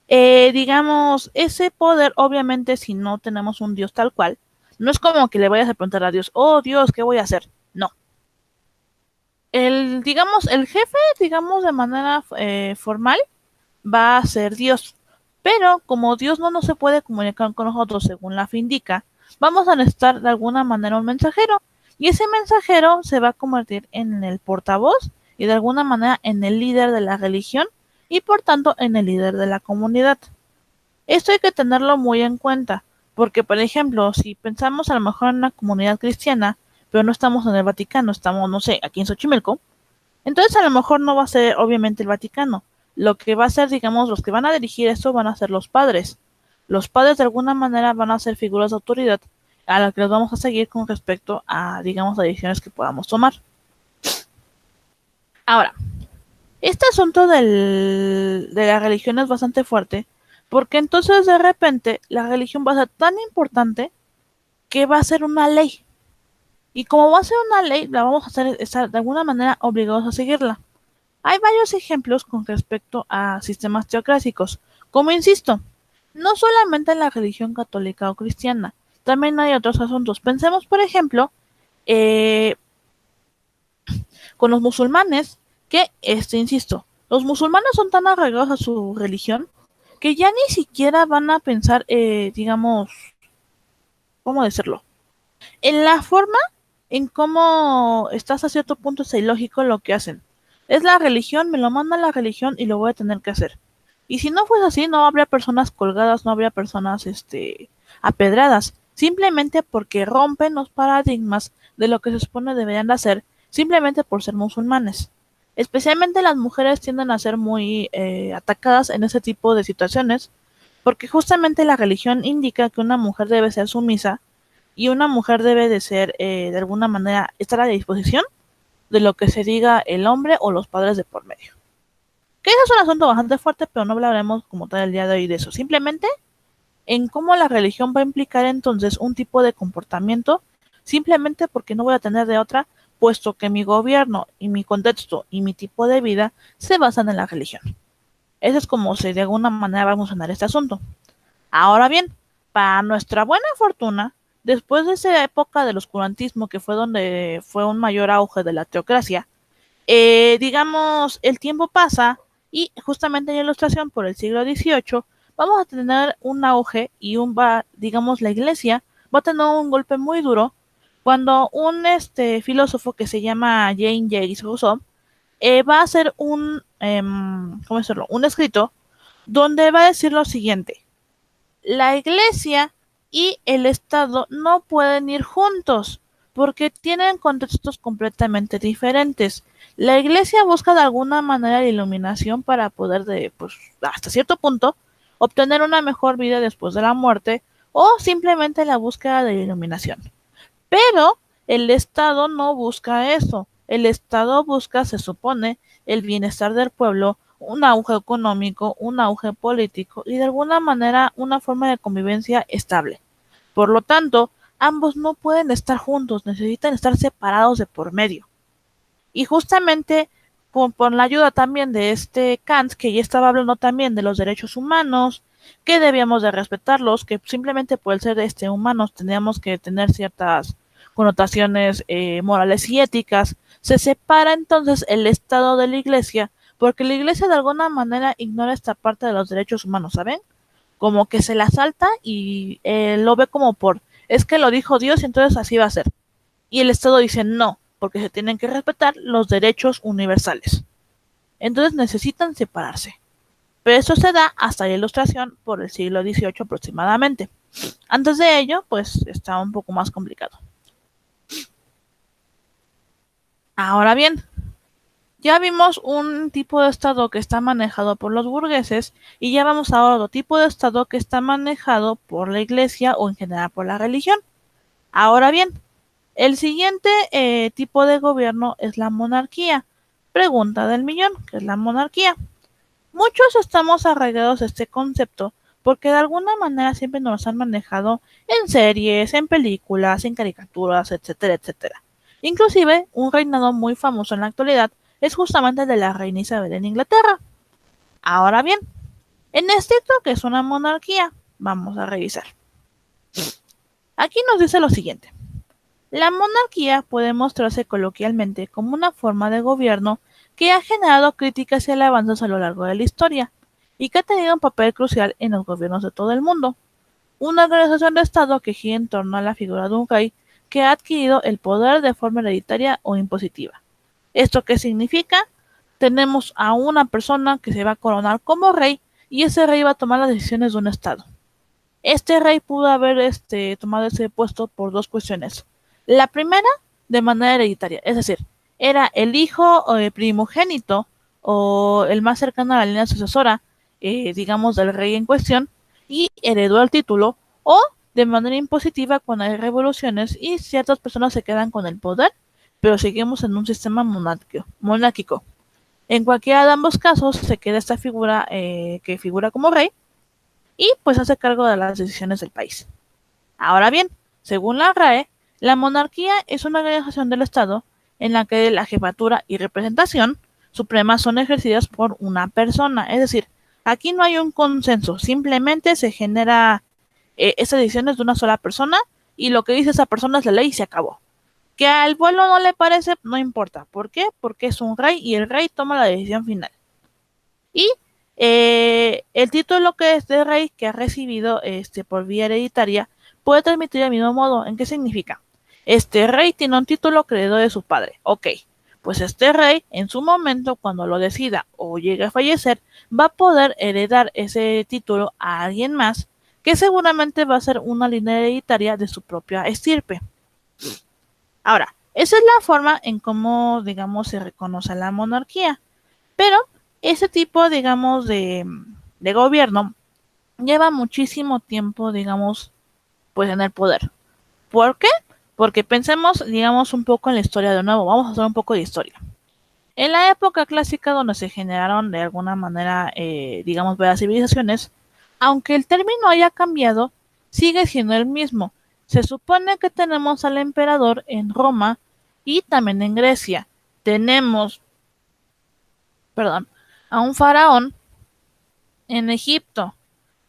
digamos, ese poder, obviamente, si no tenemos un Dios tal cual, no es como que le vayas a preguntar a Dios, oh Dios, ¿qué voy a hacer? No. Digamos, el jefe, digamos, de manera formal, va a ser Dios. Pero como Dios no se puede comunicar con nosotros según la fe indica, vamos a necesitar de alguna manera un mensajero. Y ese mensajero se va a convertir en el portavoz y de alguna manera en el líder de la religión y por tanto en el líder de la comunidad. Esto hay que tenerlo muy en cuenta, porque por ejemplo, si pensamos a lo mejor en una comunidad cristiana, pero no estamos en el Vaticano, estamos, no sé, aquí en Xochimilco, entonces a lo mejor no va a ser obviamente el Vaticano. Lo que va a ser, digamos, los que van a dirigir esto van a ser los padres. Los padres de alguna manera van a ser figuras de autoridad a las que les vamos a seguir con respecto a, digamos, las decisiones que podamos tomar. Ahora, este asunto de la religión es bastante fuerte, porque entonces de repente la religión va a ser tan importante que va a ser una ley. Y como va a ser una ley, la vamos a hacer, estar de alguna manera obligados a seguirla. Hay varios ejemplos con respecto a sistemas teocráticos. Como insisto, no solamente en la religión católica o cristiana, también hay otros asuntos. Pensemos, por ejemplo, con los musulmanes, que, insisto, los musulmanes son tan arraigados a su religión que ya ni siquiera van a pensar, digamos, ¿cómo decirlo? En la forma en cómo estás a cierto punto es ilógico lo que hacen. Es la religión, me lo manda la religión y lo voy a tener que hacer. Y si no fuese así, no habría personas colgadas, no habría personas apedradas, simplemente porque rompen los paradigmas de lo que se supone deberían de hacer, simplemente por ser musulmanes. Especialmente las mujeres tienden a ser muy atacadas en ese tipo de situaciones, porque justamente la religión indica que una mujer debe ser sumisa y una mujer debe de ser, de alguna manera, estar a la disposición de lo que se diga el hombre o los padres de por medio. Que ese es un asunto bastante fuerte, pero no hablaremos como tal el día de hoy de eso. Simplemente en cómo la religión va a implicar entonces un tipo de comportamiento, simplemente porque no voy a tener de otra, puesto que mi gobierno y mi contexto y mi tipo de vida se basan en la religión. Eso es como si de alguna manera va a funcionar este asunto. Ahora bien, para nuestra buena fortuna, después de esa época del oscurantismo, que fue donde fue un mayor auge de la teocracia, digamos, el tiempo pasa y justamente en la ilustración por el siglo XVIII vamos a tener un auge y digamos, la iglesia va a tener un golpe muy duro cuando un filósofo que se llama Jean-Jacques Rousseau va a hacer ¿cómo decirlo? Un escrito donde va a decir lo siguiente: la iglesia y el Estado no pueden ir juntos, porque tienen contextos completamente diferentes. La iglesia busca de alguna manera la iluminación para poder, pues, hasta cierto punto, obtener una mejor vida después de la muerte o simplemente la búsqueda de la iluminación. Pero el Estado no busca eso. El Estado busca, se supone, el bienestar del pueblo, un auge económico, un auge político y de alguna manera una forma de convivencia estable. Por lo tanto, ambos no pueden estar juntos, necesitan estar separados de por medio. Y justamente por la ayuda también de este Kant, que ya estaba hablando también de los derechos humanos, que debíamos de respetarlos, que simplemente por el ser humanos teníamos que tener ciertas connotaciones morales y éticas, se separa entonces el Estado de la Iglesia, porque la Iglesia de alguna manera ignora esta parte de los derechos humanos, ¿saben? Como que se la salta y lo ve como es que lo dijo Dios y entonces así va a ser. Y el Estado dice no, porque se tienen que respetar los derechos universales. Entonces necesitan separarse. Pero eso se da hasta la Ilustración por el siglo XVIII aproximadamente. Antes de ello, pues está un poco más complicado. Ahora bien, ya vimos un tipo de Estado que está manejado por los burgueses y ya vamos a otro tipo de Estado que está manejado por la Iglesia o en general por la religión. Ahora bien, el siguiente tipo de gobierno es la monarquía. Pregunta del millón, ¿qué es la monarquía? Muchos estamos arraigados a este concepto porque de alguna manera siempre nos han manejado en series, en películas, en caricaturas, etcétera, etcétera. Inclusive, un reinado muy famoso en la actualidad es justamente el de la reina Isabel en Inglaterra. Ahora bien, en estricto que es una monarquía, vamos a revisar. Aquí nos dice lo siguiente. La monarquía puede mostrarse coloquialmente como una forma de gobierno que ha generado críticas y alabanzas a lo largo de la historia y que ha tenido un papel crucial en los gobiernos de todo el mundo. Una organización de Estado que gira en torno a la figura de un rey que ha adquirido el poder de forma hereditaria o impositiva. ¿Esto qué significa? Tenemos a una persona que se va a coronar como rey y ese rey va a tomar las decisiones de un Estado. Este rey pudo haber tomado ese puesto por dos cuestiones. La primera, de manera hereditaria, es decir, era el hijo primogénito o el más cercano a la línea sucesora, digamos, del rey en cuestión, y heredó el título, o de manera impositiva cuando hay revoluciones y ciertas personas se quedan con el poder, pero seguimos en un sistema monárquico. En cualquiera de ambos casos se queda esta figura que figura como rey, y pues hace cargo de las decisiones del país. Ahora bien, según la RAE, la monarquía es una organización del Estado en la que la jefatura y representación suprema son ejercidas por una persona. Es decir, aquí no hay un consenso, simplemente se genera esas decisiones de una sola persona y lo que dice esa persona es la ley y se acabó. Que al pueblo no le parece, no importa. ¿Por qué? Porque es un rey y el rey toma la decisión final. Y el título que es de rey que ha recibido por vía hereditaria puede transmitir del mismo modo. ¿En qué significa? Este rey tiene un título que heredó de su padre. Ok, pues este rey en su momento, cuando lo decida o llegue a fallecer, va a poder heredar ese título a alguien más que seguramente va a ser una línea hereditaria de su propia estirpe. Ahora, esa es la forma en cómo, digamos, se reconoce la monarquía. Pero ese tipo, digamos, de gobierno lleva muchísimo tiempo, digamos, pues en el poder. ¿Por qué? Porque pensemos, digamos, un poco en la historia de nuevo. Vamos a hacer un poco de historia. En la época clásica donde se generaron de alguna manera, digamos, varias civilizaciones, aunque el término haya cambiado, sigue siendo el mismo. Se supone que tenemos al emperador en Roma y también en Grecia. Tenemos, perdón, a un faraón en Egipto.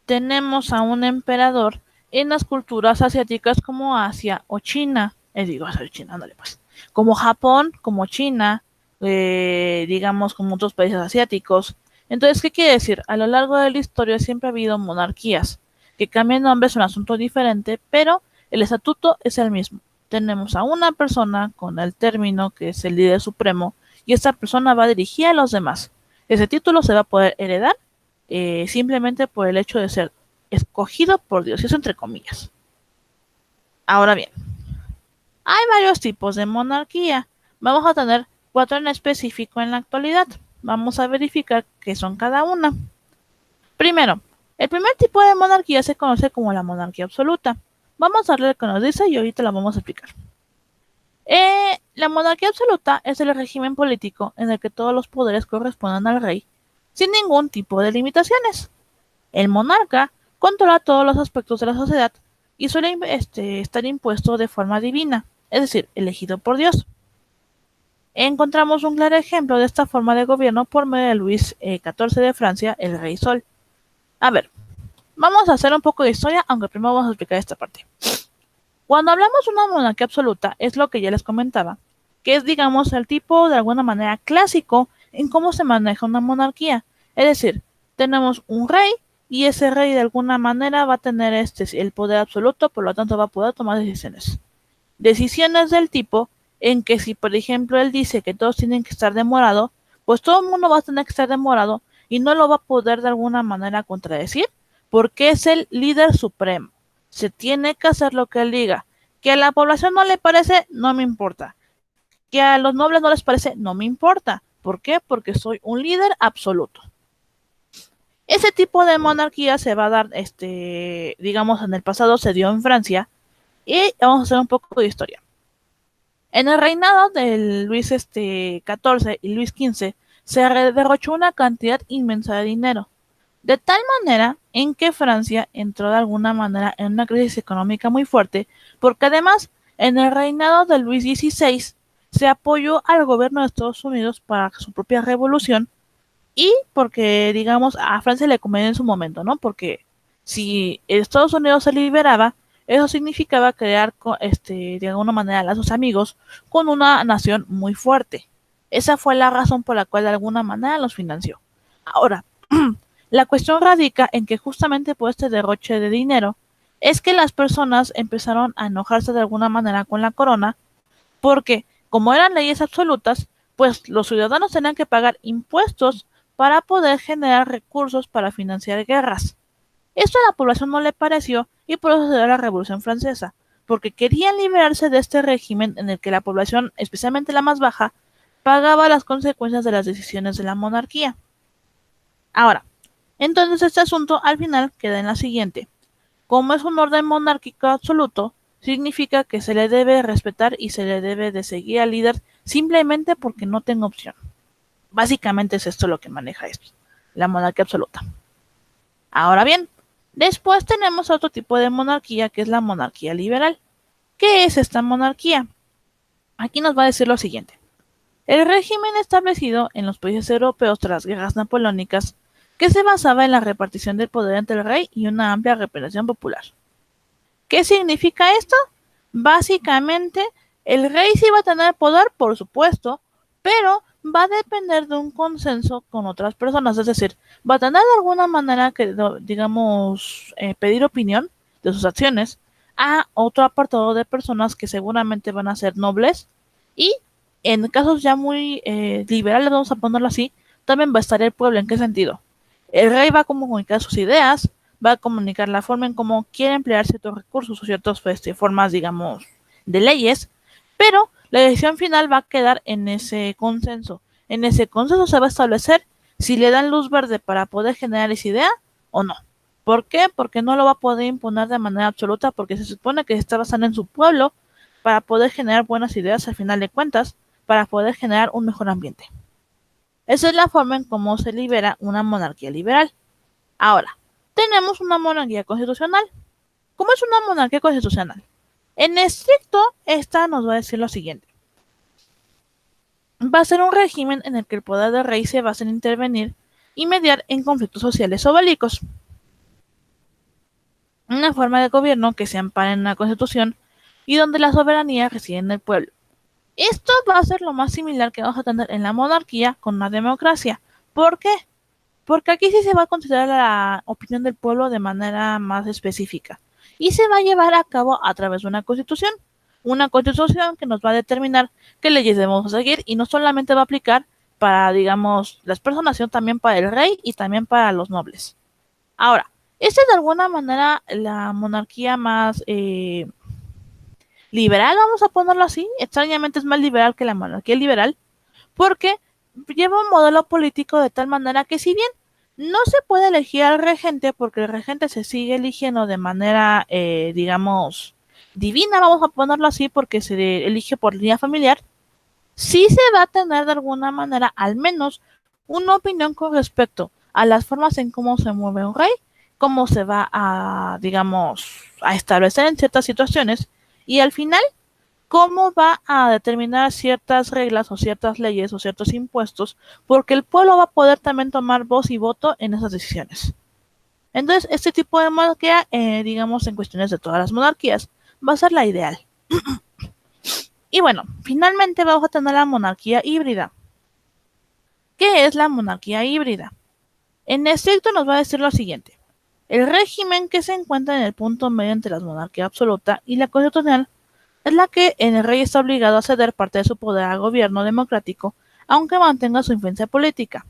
Tenemos a un emperador en las culturas asiáticas como Asia o China. Digo, China, ándale pues. Como Japón, como China, digamos como otros países asiáticos. Entonces, ¿qué quiere decir? A lo largo de la historia siempre ha habido monarquías que cambian nombres, es un asunto diferente, pero el estatuto es el mismo. Tenemos a una persona con el término que es el líder supremo y esta persona va a dirigir a los demás. Ese título se va a poder heredar simplemente por el hecho de ser escogido por Dios, y eso entre comillas. Ahora bien, Hay varios tipos de monarquía. Vamos a tener 4 en específico en la actualidad. Vamos a verificar qué son cada una. Primero, el primer tipo de monarquía se conoce como la monarquía absoluta. Vamos a ver lo que nos dice y ahorita la vamos a explicar. La monarquía absoluta es el régimen político en el que todos los poderes corresponden al rey, sin ningún tipo de limitaciones. El monarca controla todos los aspectos de la sociedad y suele estar impuesto de forma divina, es decir, elegido por Dios. Encontramos un claro ejemplo de esta forma de gobierno por medio de Luis XIV de Francia, el Rey Sol. A ver, vamos a hacer un poco de historia, aunque primero vamos a explicar esta parte. Cuando hablamos de una monarquía absoluta, es lo que ya les comentaba, que es, digamos, el tipo de alguna manera clásico en cómo se maneja una monarquía. Es decir, tenemos un rey y ese rey de alguna manera va a tener el poder absoluto, por lo tanto va a poder tomar decisiones. Decisiones del tipo en que si, por ejemplo, él dice que todos tienen que estar de morado, pues todo el mundo va a tener que estar de morado y no lo va a poder de alguna manera contradecir porque es el líder supremo. Se tiene que hacer lo que él diga. Que a la población no le parece, no me importa. Que a los nobles no les parece, no me importa. ¿Por qué? Porque soy un líder absoluto. Ese tipo de monarquía se va a dar, digamos, en el pasado se dio en Francia. Y vamos a hacer un poco de historia. En el reinado de Luis XIV y Luis XV se derrochó una cantidad inmensa de dinero, de tal manera en que Francia entró de alguna manera en una crisis económica muy fuerte, porque además en el reinado de Luis XVI se apoyó al gobierno de Estados Unidos para su propia revolución y porque, digamos, a Francia le convenía en su momento, ¿no? Porque si Estados Unidos se liberaba, eso significaba crear, de alguna manera, lazos amigos con una nación muy fuerte. Esa fue la razón por la cual de alguna manera los financió. Ahora, la cuestión radica en que justamente por este derroche de dinero es que las personas empezaron a enojarse de alguna manera con la corona porque, como eran leyes absolutas, pues los ciudadanos tenían que pagar impuestos para poder generar recursos para financiar guerras. Esto a la población no le pareció y por eso se dio la Revolución Francesa, porque querían liberarse de este régimen en el que la población, especialmente la más baja, pagaba las consecuencias de las decisiones de la monarquía. Ahora, entonces este asunto al final queda en la siguiente. Como es un orden monárquico absoluto, significa que se le debe respetar y se le debe de seguir al líder simplemente porque no tenga opción. Básicamente es esto lo que maneja esto, la monarquía absoluta. Ahora bien, después tenemos otro tipo de monarquía que es la monarquía liberal. ¿Qué es esta monarquía? Aquí nos va a decir lo siguiente. El régimen establecido en los países europeos tras las guerras napoleónicas que se basaba en la repartición del poder entre el rey y una amplia representación popular. ¿Qué significa esto? Básicamente, el rey sí va a tener poder, por supuesto, pero va a depender de un consenso con otras personas, es decir, va a tener de alguna manera que, digamos, pedir opinión de sus acciones a otro apartado de personas que seguramente van a ser nobles y en casos ya muy liberales, vamos a ponerlo así, también va a estar el pueblo. ¿En qué sentido? El rey va a comunicar sus ideas, va a comunicar la forma en cómo quiere emplear ciertos recursos o ciertas formas, digamos, de leyes, pero la decisión final va a quedar en ese consenso. En ese consenso se va a establecer si le dan luz verde para poder generar esa idea o no. ¿Por qué? Porque no lo va a poder imponer de manera absoluta porque se supone que se está basando en su pueblo para poder generar buenas ideas al final de cuentas, para poder generar un mejor ambiente. Esa es la forma en cómo se libera una monarquía liberal. Ahora, tenemos una monarquía constitucional. ¿Cómo es una monarquía constitucional? En estricto, esta nos va a decir lo siguiente. Va a ser un régimen en el que el poder del rey se basa en intervenir y mediar en conflictos sociales o bélicos. Una forma de gobierno que se ampara en la constitución y donde la soberanía reside en el pueblo. Esto va a ser lo más similar que vamos a tener en la monarquía con una democracia. ¿Por qué? Porque aquí sí se va a considerar la opinión del pueblo de manera más específica y se va a llevar a cabo a través de una constitución que nos va a determinar qué leyes debemos seguir y no solamente va a aplicar para, digamos, las personas, sino también para el rey y también para los nobles. Ahora, esta es de alguna manera la monarquía más liberal, vamos a ponerlo así. Extrañamente es más liberal que la monarquía liberal, porque lleva un modelo político de tal manera que si bien no se puede elegir al regente, porque el regente se sigue eligiendo de manera, digamos, divina, vamos a ponerlo así, porque se elige por línea familiar, sí se va a tener de alguna manera, al menos, una opinión con respecto a las formas en cómo se mueve un rey, cómo se va a, digamos, a establecer en ciertas situaciones, y al final cómo va a determinar ciertas reglas o ciertas leyes o ciertos impuestos, porque el pueblo va a poder también tomar voz y voto en esas decisiones. Entonces, este tipo de monarquía, digamos, en cuestiones de todas las monarquías, va a ser la ideal. Y bueno, finalmente vamos a tener la monarquía híbrida. ¿Qué es la monarquía híbrida? En estricto nos va a decir lo siguiente. El régimen que se encuentra en el punto medio entre la monarquía absoluta y la constitucional es la que el rey está obligado a ceder parte de su poder al gobierno democrático, aunque mantenga su influencia política.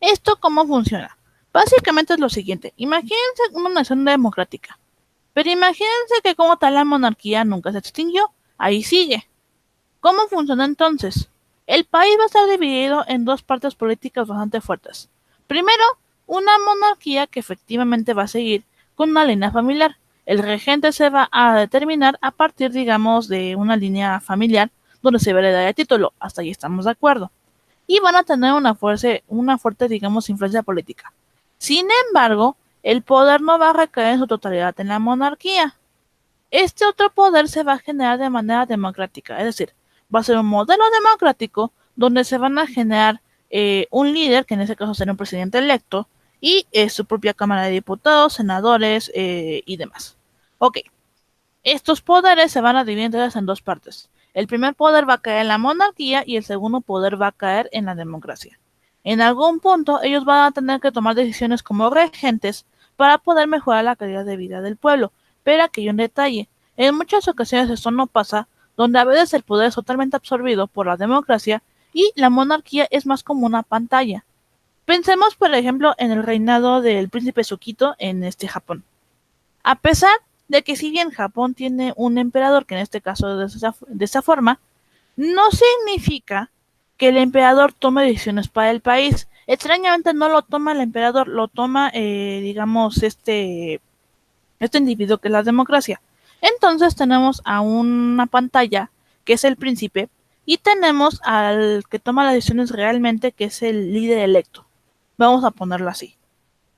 ¿Esto cómo funciona? Básicamente es lo siguiente. Imagínense una nación democrática. Pero imagínense que como tal la monarquía nunca se extinguió. Ahí sigue. ¿Cómo funciona entonces? El país va a estar dividido en dos partes políticas bastante fuertes. Primero, una monarquía que efectivamente va a seguir con una línea familiar. El regente se va a determinar a partir, digamos, de una línea familiar donde se ve la edad de título. Hasta ahí estamos de acuerdo. Y van a tener una fuerte, digamos, influencia política. Sin embargo, el poder no va a recaer en su totalidad en la monarquía. Este otro poder se va a generar de manera democrática, es decir, va a ser un modelo democrático donde se van a generar un líder, que en ese caso será un presidente electo, y su propia Cámara de Diputados, senadores y demás. Ok, estos poderes se van a dividir entonces en dos partes. El primer poder va a caer en la monarquía y el segundo poder va a caer en la democracia. En algún punto ellos van a tener que tomar decisiones como regentes para poder mejorar la calidad de vida del pueblo. Pero aquí hay un detalle. En muchas ocasiones esto no pasa, donde a veces el poder es totalmente absorbido por la democracia y la monarquía es más como una pantalla. Pensemos, por ejemplo, en el reinado del príncipe Sukito en Japón. A pesar de que si bien Japón tiene un emperador, que en este caso de esa forma, no significa que el emperador tome decisiones para el país. Extrañamente no lo toma el emperador, lo toma, digamos, este individuo que es la democracia. Entonces tenemos a una pantalla, que es el príncipe, y tenemos al que toma las decisiones realmente, que es el líder electo. Vamos a ponerlo así.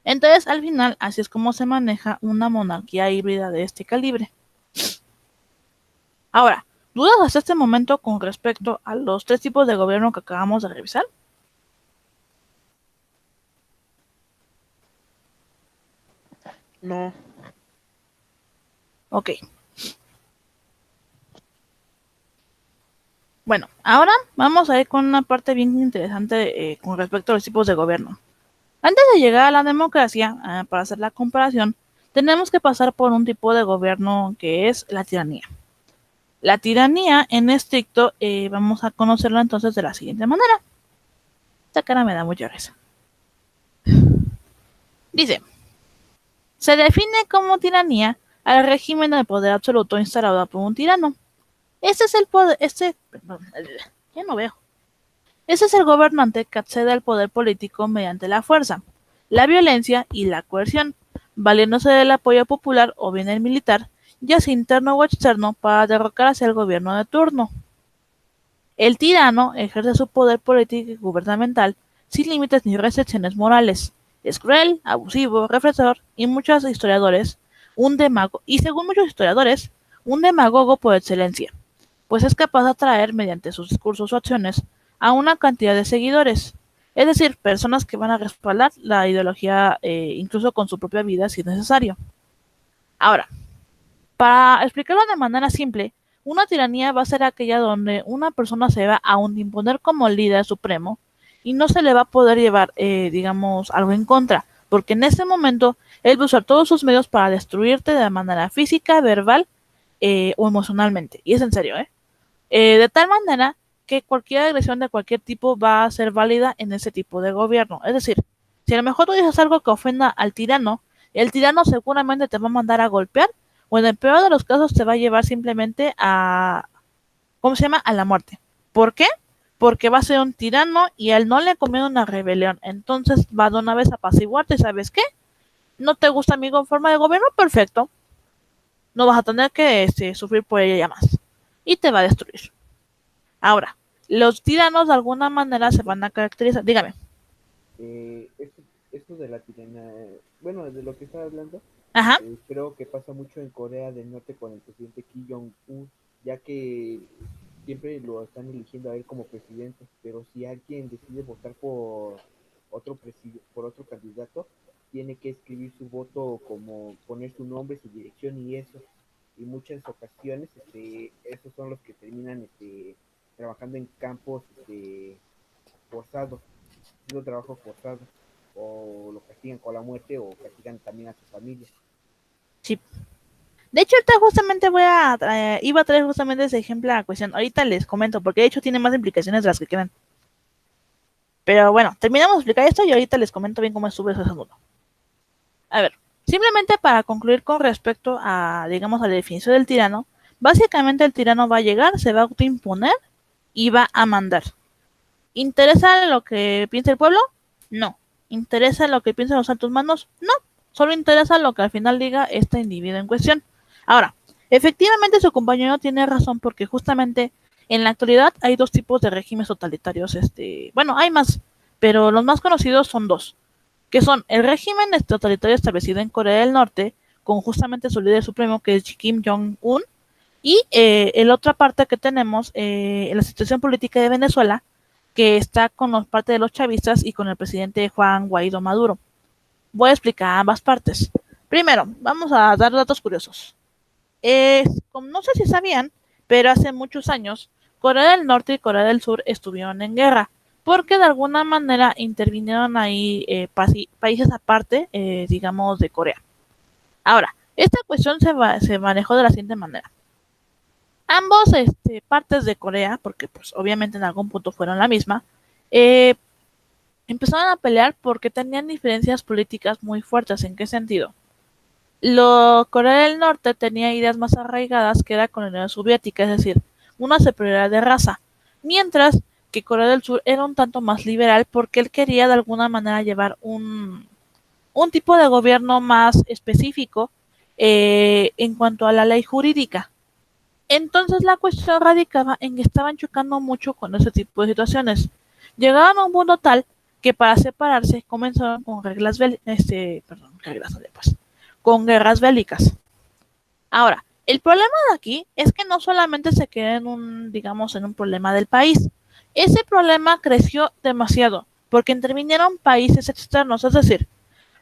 Entonces, al final, así es como se maneja una monarquía híbrida de este calibre. Ahora, ¿dudas hasta este momento con respecto a los tres tipos de gobierno que acabamos de revisar? No. Ok. Bueno, ahora vamos a ir con una parte bien interesante con respecto a los tipos de gobierno. Antes de llegar a la democracia, para hacer la comparación, tenemos que pasar por un tipo de gobierno que es la tiranía. La tiranía, en estricto, vamos a conocerla entonces de la siguiente manera. Esta cara me da mucha risa. Dice, se define como tiranía al régimen de poder absoluto instalado por un tirano. Este es el poder, ya no veo. Ese es el gobernante que accede al poder político mediante la fuerza, la violencia y la coerción, valiéndose del apoyo popular o bien el militar, ya sea interno o externo, para derrocar hacia el gobierno de turno. El tirano ejerce su poder político y gubernamental sin límites ni restricciones morales. Es cruel, abusivo, represor y muchos historiadores, según muchos historiadores, un demagogo por excelencia, pues es capaz de atraer mediante sus discursos o acciones a una cantidad de seguidores, es decir, personas que van a respaldar la ideología incluso con su propia vida si es necesario. Ahora, para explicarlo de manera simple, una tiranía va a ser aquella donde una persona se va a imponer como líder supremo y no se le va a poder llevar, digamos, algo en contra, porque en ese momento él va a usar todos sus medios para destruirte de manera física, verbal o emocionalmente. Y es en serio, de tal manera que cualquier agresión de cualquier tipo va a ser válida en ese tipo de gobierno. Es decir, si a lo mejor tú dices algo que ofenda al tirano, el tirano seguramente te va a mandar a golpear o en el peor de los casos te va a llevar simplemente a, ¿cómo se llama? A la muerte. ¿Por qué? Porque va a ser un tirano y a él no le conviene una rebelión. Entonces va de una vez a apaciguarte. ¿Sabes qué? ¿No te gusta mi forma de gobierno? Perfecto. No vas a tener que sufrir por ella ya más. Y te va a destruir. Ahora, los tiranos de alguna manera se van a caracterizar. Dígame. Esto de la tirana, bueno, de lo que estaba hablando, Ajá. creo que pasa mucho en Corea del Norte con el presidente Kim Jong-un, ya que siempre lo están eligiendo a él como presidente, pero si alguien decide votar por por otro candidato, tiene que escribir su voto, como poner su nombre, su dirección y eso. Y muchas ocasiones, esos son los que terminan, trabajando en campos, forzados, haciendo trabajo forzado, o lo castigan con la muerte o castigan también a su familia. Sí. De hecho, ahorita justamente iba a traer justamente ese ejemplo a la cuestión. Ahorita les comento, porque de hecho tiene más implicaciones de las que quedan. Pero bueno, terminamos de explicar esto y ahorita les comento bien cómo estuvo ese asunto. A ver, simplemente para concluir con respecto a, digamos, a la definición del tirano, básicamente el tirano va a llegar, se va a autoimponer y va a mandar. ¿Interesa lo que piensa el pueblo? No. ¿Interesa lo que piensan los altos mandos? No. Solo interesa lo que al final diga este individuo en cuestión. Ahora, efectivamente su compañero tiene razón porque justamente en la actualidad hay dos tipos de regímenes totalitarios. Bueno, hay más, pero los más conocidos son dos, que son el régimen totalitario establecido en Corea del Norte, con justamente su líder supremo, que es Kim Jong-un, y la otra parte que tenemos, la situación política de Venezuela, que está con parte de los chavistas y con el presidente Juan Guaidó Maduro. Voy a explicar ambas partes. Primero, vamos a dar datos curiosos. Como no sé si sabían, pero hace muchos años, Corea del Norte y Corea del Sur estuvieron en guerra, porque de alguna manera intervinieron ahí países aparte, digamos, de Corea. Ahora, esta cuestión se manejó de la siguiente manera. Ambos partes de Corea, porque pues obviamente en algún punto fueron la misma, empezaron a pelear porque tenían diferencias políticas muy fuertes. ¿En qué sentido? Corea del Norte tenía ideas más arraigadas que era con la Unión Soviética, es decir, una superioridad de raza, mientras que Corea del Sur era un tanto más liberal porque él quería de alguna manera llevar un tipo de gobierno más específico en cuanto a la ley jurídica. Entonces la cuestión radicaba en que estaban chocando mucho con ese tipo de situaciones. Llegaban a un punto tal que para separarse comenzaron con con guerras bélicas. Ahora, el problema de aquí es que no solamente se queda digamos, en un problema del país. Ese problema creció demasiado porque intervinieron países externos, es decir,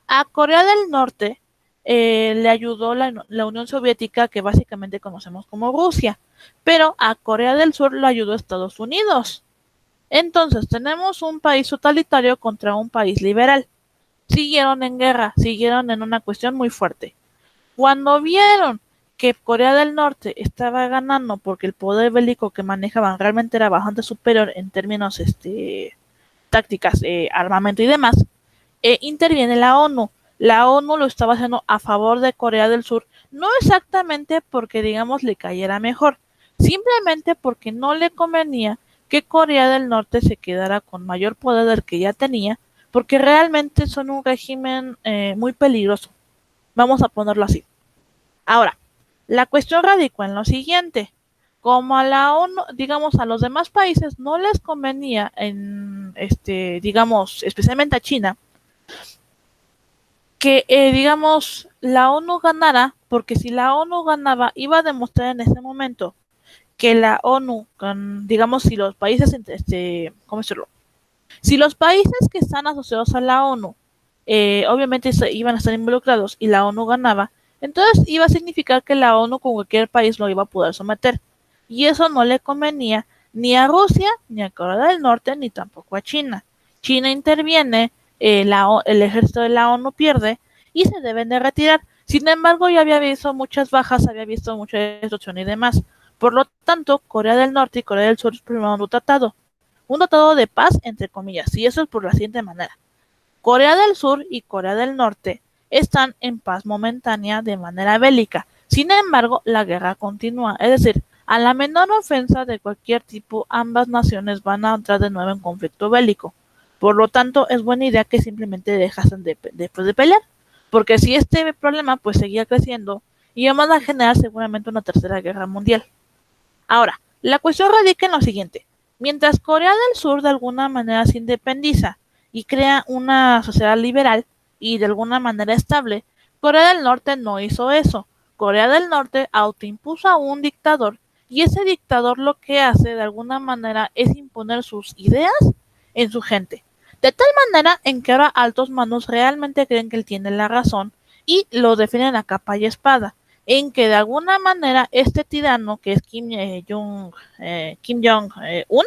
a Corea del Norte le ayudó la Unión Soviética, que básicamente conocemos como Rusia, pero a Corea del Sur le ayudó Estados Unidos. Entonces tenemos un país totalitario contra un país liberal. Siguieron en guerra, siguieron en una cuestión muy fuerte. Cuando vieron que Corea del Norte estaba ganando porque el poder bélico que manejaban realmente era bastante superior en términos tácticas, armamento y demás, interviene la ONU. La ONU lo estaba haciendo a favor de Corea del Sur, no exactamente porque, digamos, le cayera mejor, simplemente porque no le convenía que Corea del Norte se quedara con mayor poder del que ya tenía, porque realmente son un régimen muy peligroso. Vamos a ponerlo así. Ahora, la cuestión radicó en lo siguiente. Como a la ONU, digamos, a los demás países no les convenía digamos, especialmente a China, que, digamos, la ONU ganara, porque si la ONU ganaba, iba a demostrar en ese momento que la ONU, digamos, si los países, ¿cómo decirlo? Si los países que están asociados a la ONU, obviamente iban a estar involucrados y la ONU ganaba, entonces iba a significar que la ONU con cualquier país lo iba a poder someter. Y eso no le convenía ni a Rusia, ni a Corea del Norte, ni tampoco a China. China interviene, el ejército de la ONU pierde y se deben de retirar. Sin embargo, ya había visto muchas bajas, había visto mucha destrucción y demás. Por lo tanto, Corea del Norte y Corea del Sur firmaron un tratado de paz, entre comillas, y eso es por la siguiente manera. Corea del Sur y Corea del Norte están en paz momentánea de manera bélica. Sin embargo, la guerra continúa, es decir, a la menor ofensa de cualquier tipo, ambas naciones van a entrar de nuevo en conflicto bélico. Por lo tanto, es buena idea que simplemente dejasen de pelear, porque si este problema pues seguía creciendo, íbamos a generar seguramente una tercera guerra mundial. Ahora, la cuestión radica en lo siguiente. Mientras Corea del Sur de alguna manera se independiza y crea una sociedad liberal y de alguna manera estable, Corea del Norte no hizo eso. Corea del Norte autoimpuso a un dictador y ese dictador lo que hace de alguna manera es imponer sus ideas en su gente. De tal manera en que ahora altos mandos realmente creen que él tiene la razón y lo defienden a capa y espada en que de alguna manera este tirano que es Kim Jong-un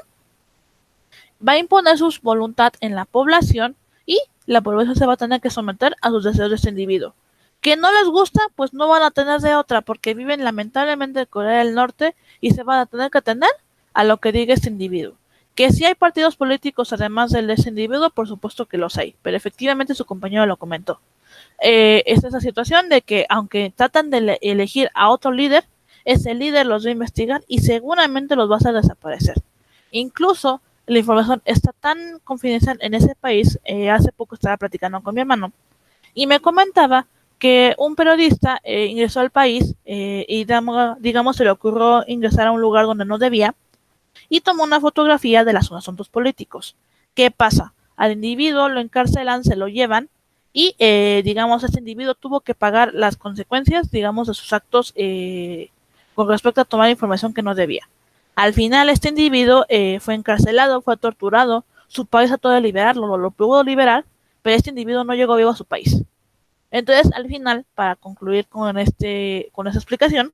va a imponer su voluntad en la población y la población se va a tener que someter a sus deseos de este individuo. Que no les gusta, pues no van a tener de otra, porque viven lamentablemente en Corea del Norte y se van a tener que atender a lo que diga este individuo. Que si hay partidos políticos además de ese individuo, por supuesto que los hay, pero efectivamente su compañero lo comentó. Es esa situación de que aunque tratan de elegir a otro líder, ese líder los va a investigar y seguramente los va a hacer desaparecer. Incluso la información está tan confidencial en ese país, hace poco estaba platicando con mi hermano y me comentaba que un periodista ingresó al país y digamos se le ocurrió ingresar a un lugar donde no debía y tomó una fotografía de los asuntos políticos. ¿Qué pasa? Al individuo lo encarcelan, se lo llevan y, digamos, este individuo tuvo que pagar las consecuencias, digamos, de sus actos con respecto a tomar información que no debía. Al final, este individuo fue encarcelado, fue torturado, su país trató de liberarlo, lo pudo liberar, pero este individuo no llegó vivo a su país. Entonces, al final, para concluir con esta explicación,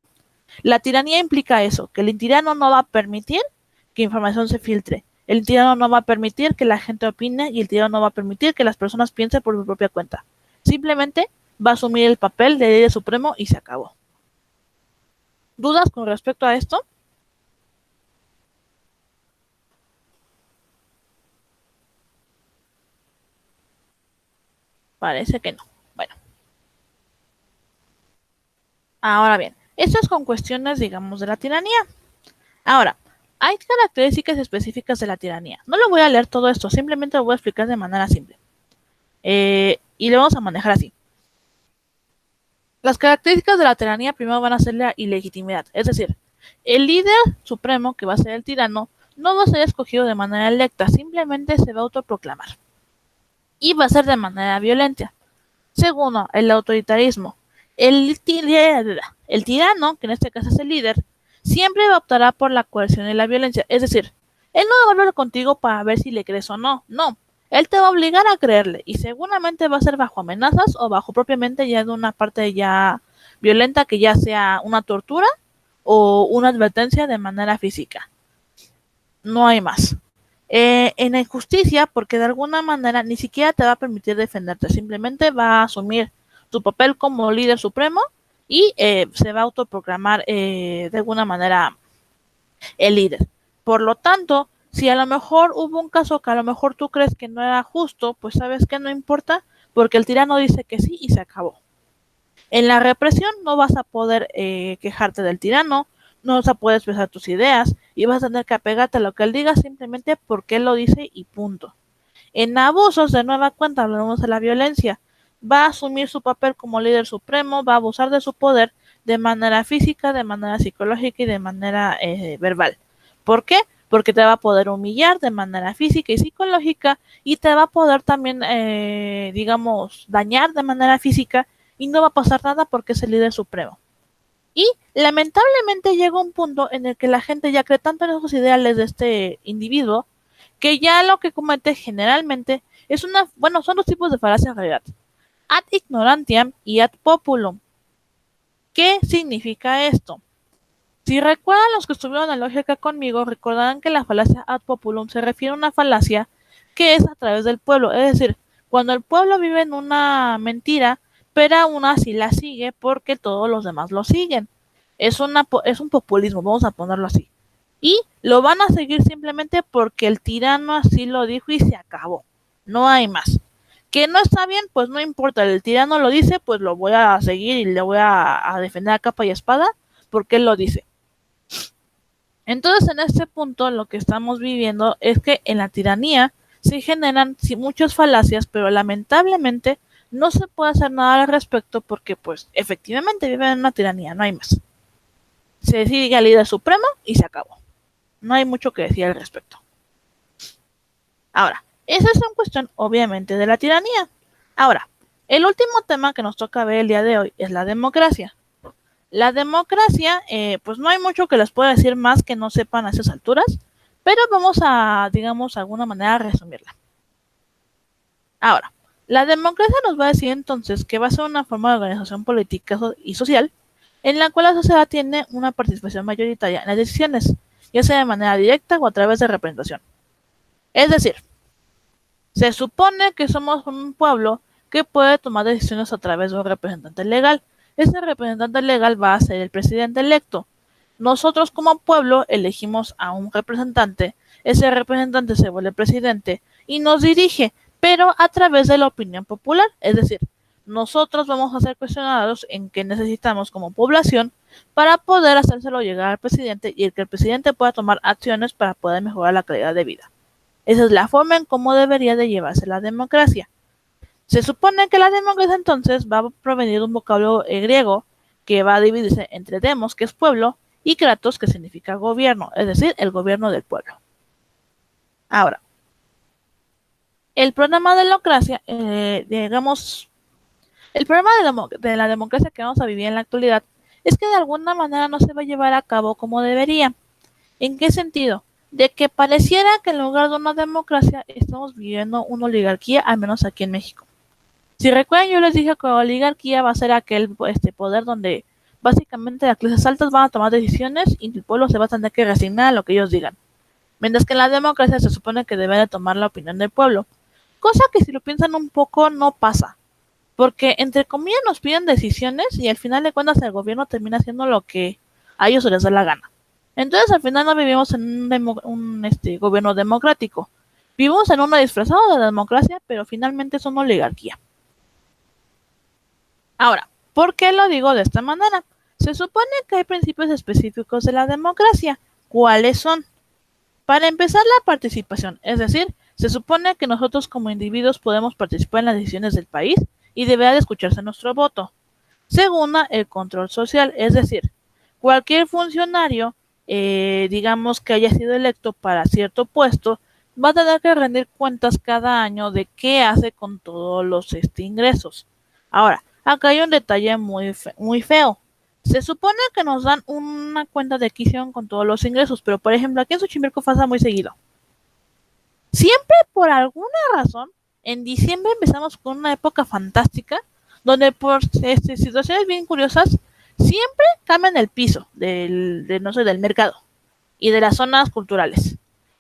la tiranía implica eso, que el tirano no va a permitir que información se filtre. El tirano no va a permitir que la gente opine y el tirano no va a permitir que las personas piensen por su propia cuenta. Simplemente va a asumir el papel de líder supremo y se acabó. ¿Dudas con respecto a esto? Parece que no. Bueno. Ahora bien, esto es con cuestiones, digamos, de la tiranía. Ahora, hay características específicas de la tiranía. No lo voy a leer todo esto, simplemente lo voy a explicar de manera simple. Y lo vamos a manejar así. Las características de la tiranía primero van a ser la ilegitimidad, es decir, el líder supremo, que va a ser el tirano, no va a ser escogido de manera electa, simplemente se va a autoproclamar. Y va a ser de manera violenta. Segundo, el autoritarismo. El tirano, que en este caso es el líder, siempre optará por la coerción y la violencia. Es decir, él no va a hablar contigo para ver si le crees o no. No, él te va a obligar a creerle y seguramente va a ser bajo amenazas o bajo propiamente ya de una parte ya violenta, que ya sea una tortura o una advertencia de manera física. No hay más. En la injusticia, porque de alguna manera ni siquiera te va a permitir defenderte, simplemente va a asumir tu papel como líder supremo y se va a autoproclamar de alguna manera el líder. Por lo tanto, si a lo mejor hubo un caso que a lo mejor tú crees que no era justo, pues sabes que no importa, porque el tirano dice que sí y se acabó. En la represión no vas a poder quejarte del tirano, no vas a poder expresar tus ideas y vas a tener que apegarte a lo que él diga simplemente porque él lo dice y punto. En abusos, de nueva cuenta, hablamos de la violencia. Va a asumir su papel como líder supremo, va a abusar de su poder de manera física, de manera psicológica y de manera verbal. ¿Por qué? Porque te va a poder humillar de manera física y psicológica y te va a poder también, digamos, dañar de manera física y no va a pasar nada porque es el líder supremo. Y lamentablemente llega un punto en el que la gente ya cree tanto en esos ideales de este individuo que ya lo que comete generalmente es son dos tipos de falacia en realidad. Ad ignorantiam y ad populum. ¿Qué significa esto? Si recuerdan los que estuvieron en lógica conmigo, recordarán que la falacia ad populum se refiere a una falacia que es a través del pueblo, es decir, cuando el pueblo vive en una mentira, pero aún así la sigue porque todos los demás lo siguen. Es un populismo, vamos a ponerlo así. Y lo van a seguir simplemente porque el tirano así lo dijo y se acabó. No hay más. Que no está bien, pues no importa, el tirano lo dice, pues lo voy a seguir y le voy a defender a capa y espada porque él lo dice. Entonces, en este punto, lo que estamos viviendo es que en la tiranía se generan muchas falacias, pero lamentablemente no se puede hacer nada al respecto porque, pues, efectivamente viven en una tiranía, no hay más. Se decide al líder supremo y se acabó. No hay mucho que decir al respecto. Ahora, esa es una cuestión, obviamente, de la tiranía. Ahora, el último tema que nos toca ver el día de hoy es la democracia. La democracia, pues no hay mucho que les pueda decir más que no sepan a esas alturas, pero vamos a, digamos, de alguna manera resumirla. Ahora, la democracia nos va a decir entonces que va a ser una forma de organización política y social en la cual la sociedad tiene una participación mayoritaria en las decisiones, ya sea de manera directa o a través de representación. Es decir, se supone que somos un pueblo que puede tomar decisiones a través de un representante legal. Ese representante legal va a ser el presidente electo. Nosotros como pueblo elegimos a un representante, ese representante se vuelve presidente y nos dirige, pero a través de la opinión popular. Es decir, nosotros vamos a ser cuestionados en qué necesitamos como población para poder hacérselo llegar al presidente y que el presidente pueda tomar acciones para poder mejorar la calidad de vida. Esa es la forma en cómo debería de llevarse la democracia. Se supone que la democracia entonces va a provenir de un vocablo griego que va a dividirse entre demos, que es pueblo, y kratos, que significa gobierno, es decir, el gobierno del pueblo. Ahora, el problema de la democracia, digamos, el problema de la democracia que vamos a vivir en la actualidad es que de alguna manera no se va a llevar a cabo como debería. ¿En qué sentido? De que pareciera que en lugar de una democracia estamos viviendo una oligarquía, al menos aquí en México. Si recuerdan, yo les dije que la oligarquía va a ser aquel poder donde básicamente las clases altas van a tomar decisiones y el pueblo se va a tener que resignar a lo que ellos digan. Mientras que en la democracia se supone que debe de tomar la opinión del pueblo. Cosa que si lo piensan un poco no pasa. Porque entre comillas nos piden decisiones y al final de cuentas el gobierno termina haciendo lo que a ellos se les da la gana. Entonces al final no vivimos en un gobierno democrático. Vivimos en uno disfrazado de democracia, pero finalmente es una oligarquía. Ahora, ¿por qué lo digo de esta manera? Se supone que hay principios específicos de la democracia. ¿Cuáles son? Para empezar, la participación, es decir, se supone que nosotros como individuos podemos participar en las decisiones del país y deberá de escucharse nuestro voto. Segunda, el control social, es decir, cualquier funcionario, digamos que haya sido electo para cierto puesto, va a tener que rendir cuentas cada año de qué hace con todos los ingresos. Ahora, acá hay un detalle muy feo. Se supone que nos dan una cuenta de adquisición con todos los ingresos, pero por ejemplo aquí en Xochimilco pasa muy seguido. Siempre por alguna razón, en diciembre empezamos con una época fantástica, donde por situaciones bien curiosas, siempre cambian el piso no sé, del mercado y de las zonas culturales.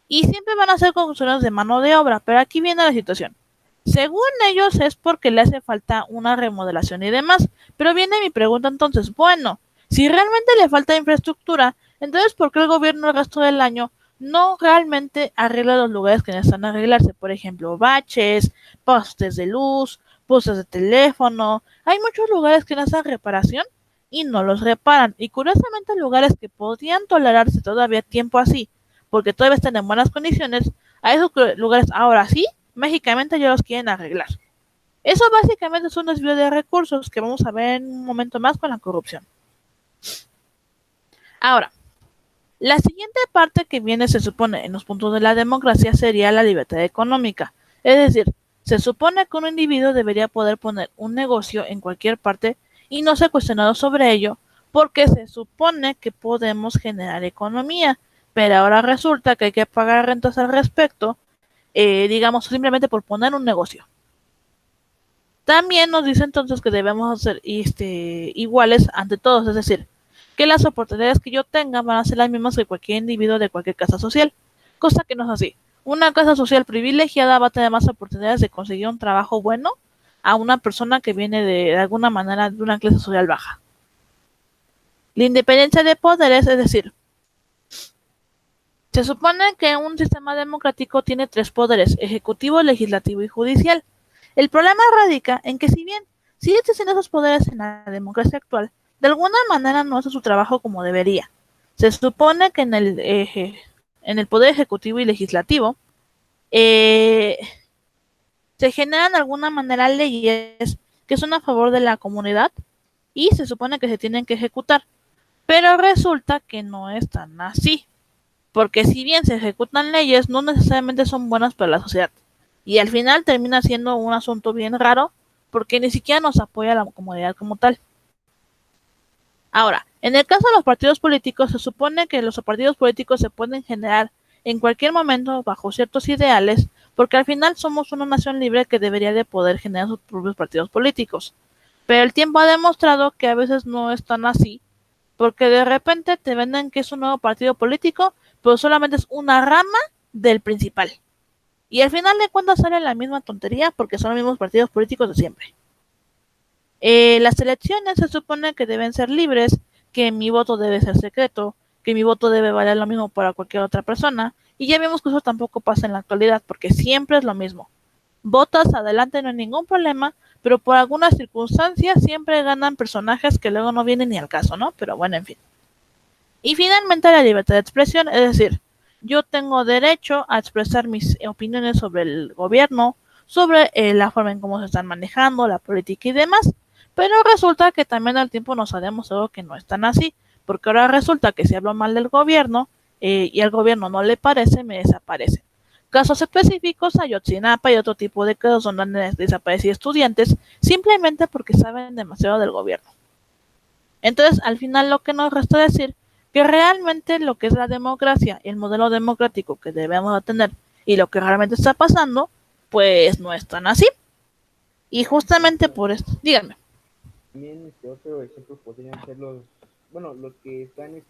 Y siempre van a ser construcciones de mano de obra, pero aquí viene la situación. Según ellos es porque le hace falta una remodelación y demás, pero viene mi pregunta entonces, bueno, si realmente le falta infraestructura, entonces ¿por qué el gobierno el resto del año no realmente arregla los lugares que necesitan arreglarse? Por ejemplo, baches, postes de luz, postes de teléfono, hay muchos lugares que necesitan reparación y no los reparan, y curiosamente lugares que podían tolerarse todavía tiempo así, porque todavía están en buenas condiciones, a esos lugares ahora sí mágicamente ya los quieren arreglar. Eso básicamente es un desvío de recursos que vamos a ver en un momento más con la corrupción. Ahora, la siguiente parte que viene se supone en los puntos de la democracia sería la libertad económica. Es decir, se supone que un individuo debería poder poner un negocio en cualquier parte y no ser cuestionado sobre ello porque se supone que podemos generar economía, pero ahora resulta que hay que pagar rentas al respecto, digamos simplemente por poner un negocio. También nos dice entonces que debemos ser iguales ante todos, es decir, que las oportunidades que yo tenga van a ser las mismas que cualquier individuo de cualquier casa social, cosa que no es así. Una casa social privilegiada va a tener más oportunidades de conseguir un trabajo bueno a una persona que viene de alguna manera de una clase social baja. La independencia de poderes, es decir, se supone que un sistema democrático tiene tres poderes: ejecutivo, legislativo y judicial. El problema radica en que si bien sí existen esos poderes en la democracia actual, de alguna manera no hace su trabajo como debería. Se supone que en el poder ejecutivo y legislativo eh, se generan de alguna manera leyes que son a favor de la comunidad y se supone que se tienen que ejecutar, pero resulta que no es tan así, porque si bien se ejecutan leyes, no necesariamente son buenas para la sociedad, y al final termina siendo un asunto bien raro, porque ni siquiera nos apoya la comunidad como tal. Ahora, en el caso de los partidos políticos, se supone que los partidos políticos se pueden generar en cualquier momento bajo ciertos ideales, porque al final somos una nación libre que debería de poder generar sus propios partidos políticos. Pero el tiempo ha demostrado que a veces no es tan así, porque de repente te venden que es un nuevo partido político, pero solamente es una rama del principal. Y al final de cuentas sale la misma tontería porque son los mismos partidos políticos de siempre. Las elecciones se supone que deben ser libres, que mi voto debe ser secreto, que mi voto debe valer lo mismo para cualquier otra persona, y ya vemos que eso tampoco pasa en la actualidad, porque siempre es lo mismo. Votas adelante, no hay ningún problema, pero por algunas circunstancias siempre ganan personajes que luego no vienen ni al caso, ¿no? Pero bueno, en fin. Y finalmente la libertad de expresión, es decir, yo tengo derecho a expresar mis opiniones sobre el gobierno, sobre la forma en cómo se están manejando, la política y demás, pero resulta que también al tiempo nos ha demostrado que no es tan así, porque ahora resulta que si hablo mal del gobierno y al gobierno no le parece, me desaparece. Casos específicos, Ayotzinapa y otro tipo de casos donde han desaparecido estudiantes simplemente porque saben demasiado del gobierno. Entonces, al final lo que nos resta decir que realmente lo que es la democracia, el modelo democrático que debemos tener y lo que realmente está pasando, pues no es tan así. Y justamente por esto, díganme. También otro ejemplo podrían ser los que están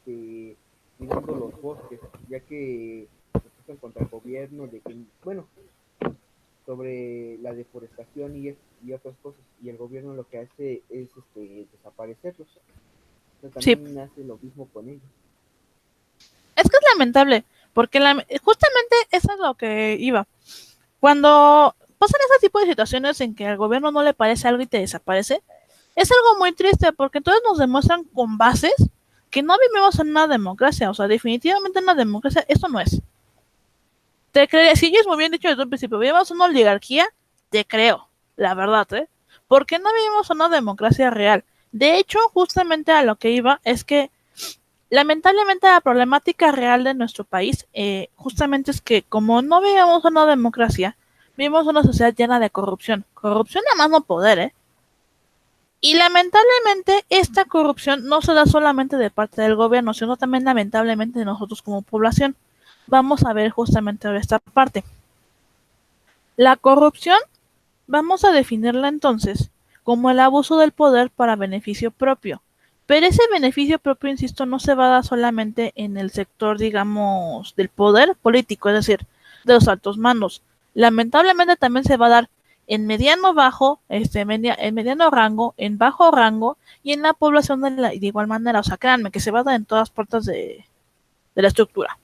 cuidando los bosques, ya que protestan contra el gobierno de que, bueno, sobre la deforestación y otras cosas, y el gobierno lo que hace es desaparecerlos. Entonces, Sí, también hace lo mismo con ellos. es que es lamentable, porque justamente eso es lo que iba. Cuando pasan ese tipo de situaciones en que al gobierno no le parece algo y te desaparece, es algo muy triste porque entonces nos demuestran con bases que no vivimos en una democracia. O sea, definitivamente en una democracia eso no es. Te creo, si ellos me hubieran dicho desde un principio, vivimos en una oligarquía, te creo, la verdad, ¿eh? Porque no vivimos en una democracia real. De hecho, justamente a lo que iba es que lamentablemente la problemática real de nuestro país justamente es que como no vivimos en una democracia, vivimos en una sociedad llena de corrupción. Corrupción a más no poder, ¿eh? Y lamentablemente esta corrupción no se da solamente de parte del gobierno, sino también lamentablemente de nosotros como población. Vamos a ver justamente ahora esta parte. La corrupción, vamos a definirla entonces como el abuso del poder para beneficio propio. Pero ese beneficio propio, insisto, no se va a dar solamente en el sector, digamos, del poder político, es decir, de los altos mandos. Lamentablemente también se va a dar en mediano bajo, en mediano rango, en bajo rango y en la población de igual manera. O sea, créanme que se va a dar en todas partes de la estructura.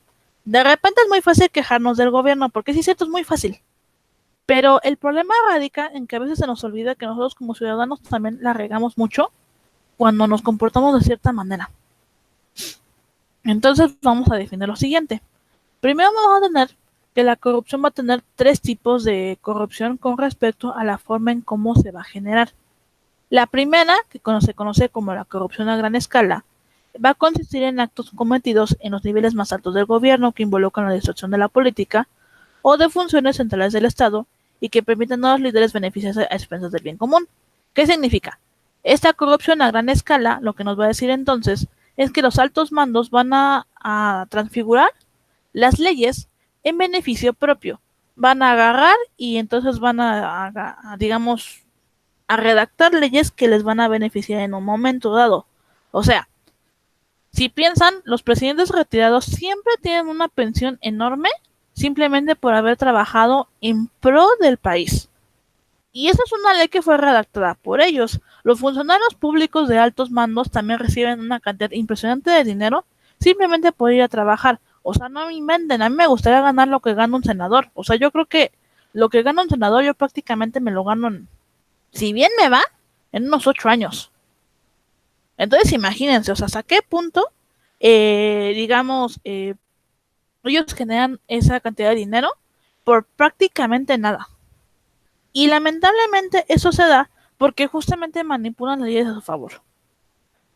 De repente es muy fácil quejarnos del gobierno, porque sí es cierto, es muy fácil. Pero el problema radica en que a veces se nos olvida que nosotros como ciudadanos también la regamos mucho cuando nos comportamos de cierta manera. Entonces vamos a definir lo siguiente. Primero vamos a tener que la corrupción va a tener tres tipos de corrupción con respecto a la forma en cómo se va a generar. La primera, que se conoce como la corrupción a gran escala, va a consistir en actos cometidos en los niveles más altos del gobierno que involucran la destrucción de la política o de funciones centrales del Estado y que permiten a los líderes beneficiarse a expensas del bien común. ¿Qué significa? Esta corrupción a gran escala, lo que nos va a decir entonces, es que los altos mandos van a transfigurar las leyes en beneficio propio. Van a agarrar y entonces van digamos, a redactar leyes que les van a beneficiar en un momento dado. O sea, si piensan, los presidentes retirados siempre tienen una pensión enorme simplemente por haber trabajado en pro del país. Y esa es una ley que fue redactada por ellos. Los funcionarios públicos de altos mandos también reciben una cantidad impresionante de dinero simplemente por ir a trabajar. O sea, no me inventen, a mí me gustaría ganar lo que gana un senador. O sea, yo creo que lo que gana un senador yo prácticamente me lo gano, si bien me va, en unos 8 años. Entonces imagínense, o sea, ¿hasta qué punto, digamos, ellos generan esa cantidad de dinero por prácticamente nada? Y lamentablemente eso se da porque justamente manipulan las leyes a su favor.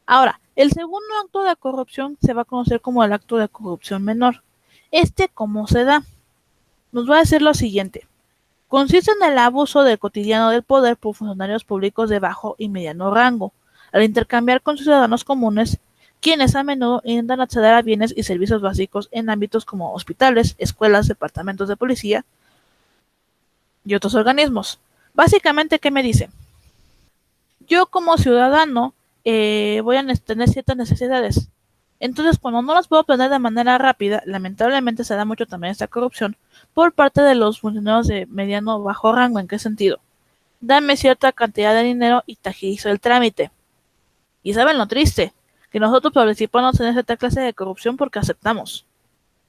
Ahora, el segundo acto de corrupción se va a conocer como el acto de corrupción menor. ¿Cómo se da? Nos va a decir lo siguiente. Consiste en el abuso del cotidiano del poder por funcionarios públicos de bajo y mediano rango, al intercambiar con ciudadanos comunes, quienes a menudo intentan acceder a bienes y servicios básicos en ámbitos como hospitales, escuelas, departamentos de policía y otros organismos. Básicamente, ¿qué me dice? Yo como ciudadano voy a tener ciertas necesidades. Entonces, cuando no las puedo obtener de manera rápida, lamentablemente se da mucho también esta corrupción por parte de los funcionarios de mediano o bajo rango. ¿En qué sentido? Dame cierta cantidad de dinero y te agilizo el trámite. Y saben lo triste, que nosotros participamos en esta clase de corrupción porque aceptamos.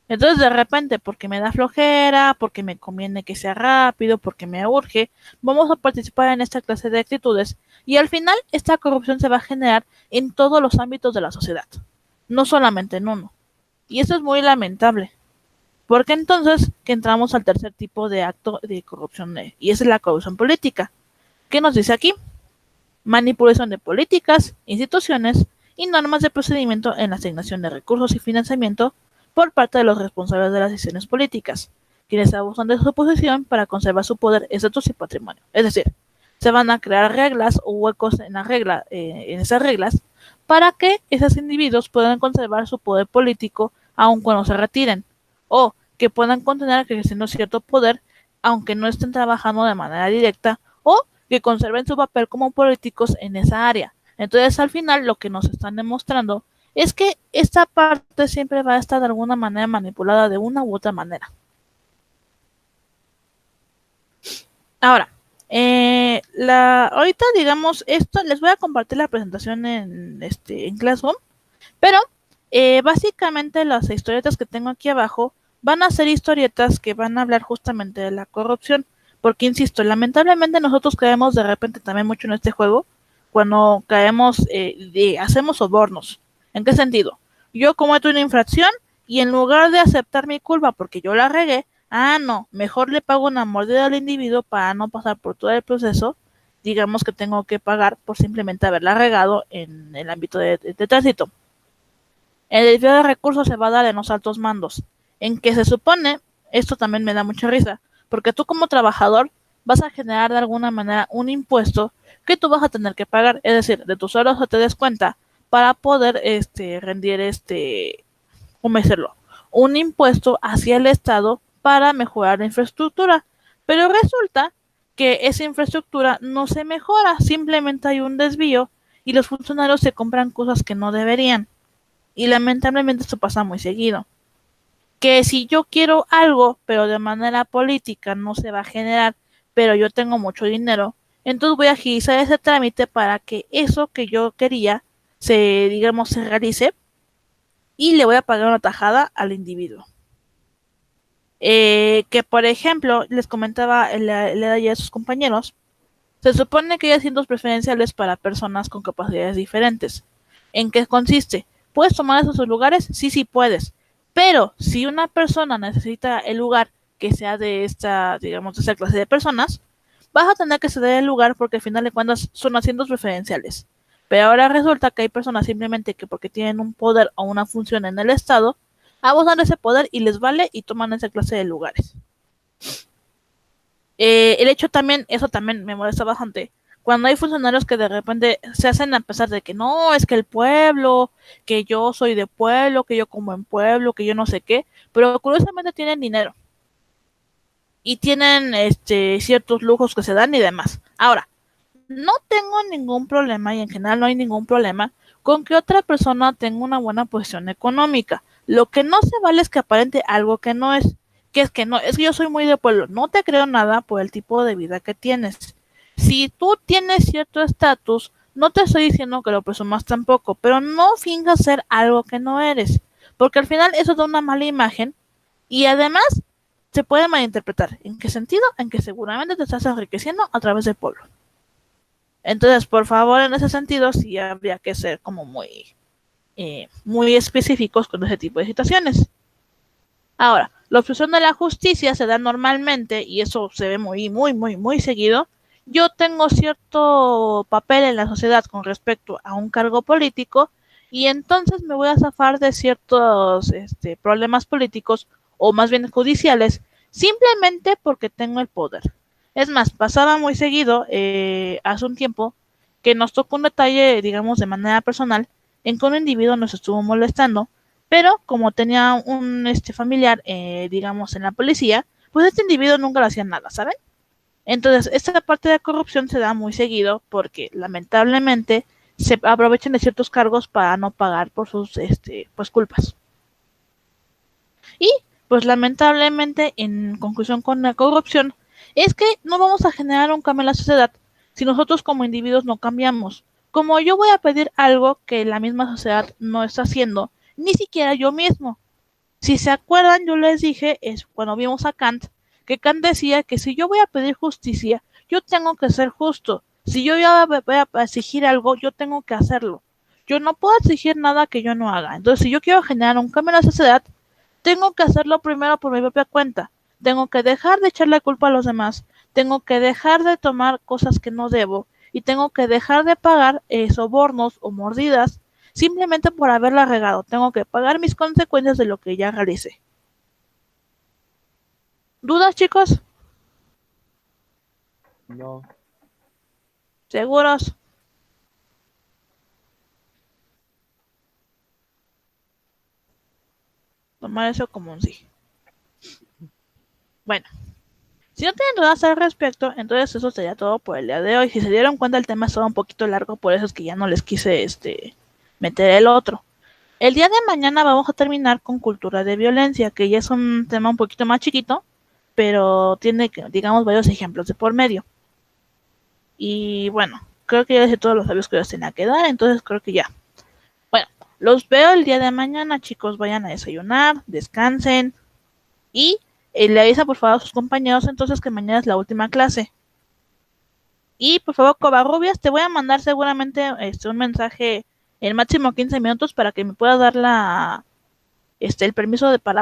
Entonces de repente, porque me da flojera, porque me conviene que sea rápido, porque me urge, vamos a participar en esta clase de actitudes y al final esta corrupción se va a generar en todos los ámbitos de la sociedad, no solamente en uno. Y eso es muy lamentable, porque entonces que entramos al tercer tipo de acto de corrupción, y esa es la corrupción política. ¿Qué nos dice aquí? Manipulación de políticas, instituciones y normas de procedimiento en la asignación de recursos y financiamiento por parte de los responsables de las decisiones políticas, quienes abusan de su posición para conservar su poder, estatus y patrimonio. Es decir, se van a crear reglas o huecos en en esas reglas para que esos individuos puedan conservar su poder político aun cuando se retiren, o que puedan continuar ejerciendo cierto poder aunque no estén trabajando de manera directa, o que conserven su papel como políticos en esa área. Entonces, al final, lo que nos están demostrando es que esta parte siempre va a estar de alguna manera manipulada de una u otra manera. Ahora, ahorita digamos esto, les voy a compartir la presentación en Classroom, pero básicamente las historietas que tengo aquí abajo van a ser historietas que van a hablar justamente de la corrupción, porque insisto, lamentablemente nosotros caemos de repente también mucho en este juego, cuando caemos, hacemos sobornos. ¿En qué sentido? Yo cometo una infracción y en lugar de aceptar mi culpa porque yo la regué, no, mejor le pago una mordida al individuo para no pasar por todo el proceso, digamos que tengo que pagar por simplemente haberla regado en el ámbito de tránsito. El desvío de recursos se va a dar en los altos mandos, en que se supone, esto también me da mucha risa, porque tú como trabajador vas a generar de alguna manera un impuesto que tú vas a tener que pagar, es decir, de tus sueldo se te descuenta para poder rendir ¿cómo decirlo? Un impuesto hacia el Estado para mejorar la infraestructura. Pero resulta que esa infraestructura no se mejora, simplemente hay un desvío y los funcionarios se compran cosas que no deberían. Y lamentablemente esto pasa muy seguido. Que si yo quiero algo, pero de manera política no se va a generar, pero yo tengo mucho dinero, entonces voy a agilizar ese trámite para que eso que yo quería se realice y le voy a pagar una tajada al individuo. Que por ejemplo, les comentaba el de ayer a sus compañeros, se supone que hay asientos preferenciales para personas con capacidades diferentes. ¿En qué consiste? ¿Puedes tomar esos lugares? Sí, sí puedes. Pero si una persona necesita el lugar que sea de esta, digamos, de esta clase de personas, vas a tener que ceder el lugar porque al final de cuentas son asientos preferenciales. Pero ahora resulta que hay personas simplemente que porque tienen un poder o una función en el Estado, abusan de ese poder y les vale y toman esa clase de lugares. El hecho también, eso también me molesta bastante, cuando hay funcionarios que de repente se hacen a pesar de que no, es que el pueblo, que yo soy de pueblo, que yo como en pueblo, que yo no sé qué, pero curiosamente tienen dinero y tienen ciertos lujos que se dan y demás. Ahora, no tengo ningún problema y en general no hay ningún problema con que otra persona tenga una buena posición económica. Lo que no se vale es que aparente algo que no es. Que es que no, es que yo soy muy de pueblo. No te creo nada por el tipo de vida que tienes. Si tú tienes cierto estatus, no te estoy diciendo que lo presumas tampoco, pero no fingas ser algo que no eres. Porque al final eso da una mala imagen y además se puede malinterpretar. ¿En qué sentido? En que seguramente te estás enriqueciendo a través del pueblo. Entonces, por favor, en ese sentido, sí habría que ser como muy específicos con ese tipo de situaciones. Ahora, la obstrucción de la justicia se da normalmente, y eso se ve muy seguido. Yo tengo cierto papel en la sociedad con respecto a un cargo político, y entonces me voy a zafar de ciertos problemas políticos, o más bien judiciales, simplemente porque tengo el poder. Es más, pasaba muy seguido, hace un tiempo, que nos tocó un detalle, digamos, de manera personal, en que un individuo nos estuvo molestando, pero como tenía un familiar, digamos, en la policía, pues este individuo nunca le hacía nada, ¿saben? Entonces, esta parte de corrupción se da muy seguido porque lamentablemente se aprovechan de ciertos cargos para no pagar por sus pues culpas. Y pues lamentablemente, en conclusión con la corrupción, es que no vamos a generar un cambio en la sociedad si nosotros como individuos no cambiamos. Como yo voy a pedir algo que la misma sociedad no está haciendo, ni siquiera yo mismo. Si se acuerdan, yo les dije, es cuando vimos a Kant, que Kant decía que si yo voy a pedir justicia, yo tengo que ser justo. Si yo ya voy a exigir algo, yo tengo que hacerlo. Yo no puedo exigir nada que yo no haga. Entonces, si yo quiero generar un cambio en la sociedad, tengo que hacerlo primero por mi propia cuenta. Tengo que dejar de echarle culpa a los demás. Tengo que dejar de tomar cosas que no debo. Y tengo que dejar de pagar sobornos o mordidas simplemente por haberla regado. Tengo que pagar mis consecuencias de lo que ya realicé. ¿Dudas, chicos? No. ¿Seguros? Tomar eso como un sí. Bueno, si no tienen dudas al respecto, entonces eso sería todo por el día de hoy. Si se dieron cuenta, el tema estaba un poquito largo, por eso es que ya no les quise meter el otro. El día de mañana vamos a terminar con cultura de violencia, que ya es un tema un poquito más chiquito, pero tiene, digamos, varios ejemplos de por medio. Y bueno, creo que ya hice todos los sabios que les tenía que dar, entonces creo que ya. Bueno, los veo el día de mañana, chicos. Vayan a desayunar, descansen y le avisa por favor a sus compañeros entonces que mañana es la última clase. Y por favor, Covarrubias, te voy a mandar seguramente un mensaje en máximo 15 minutos para que me puedas dar el permiso para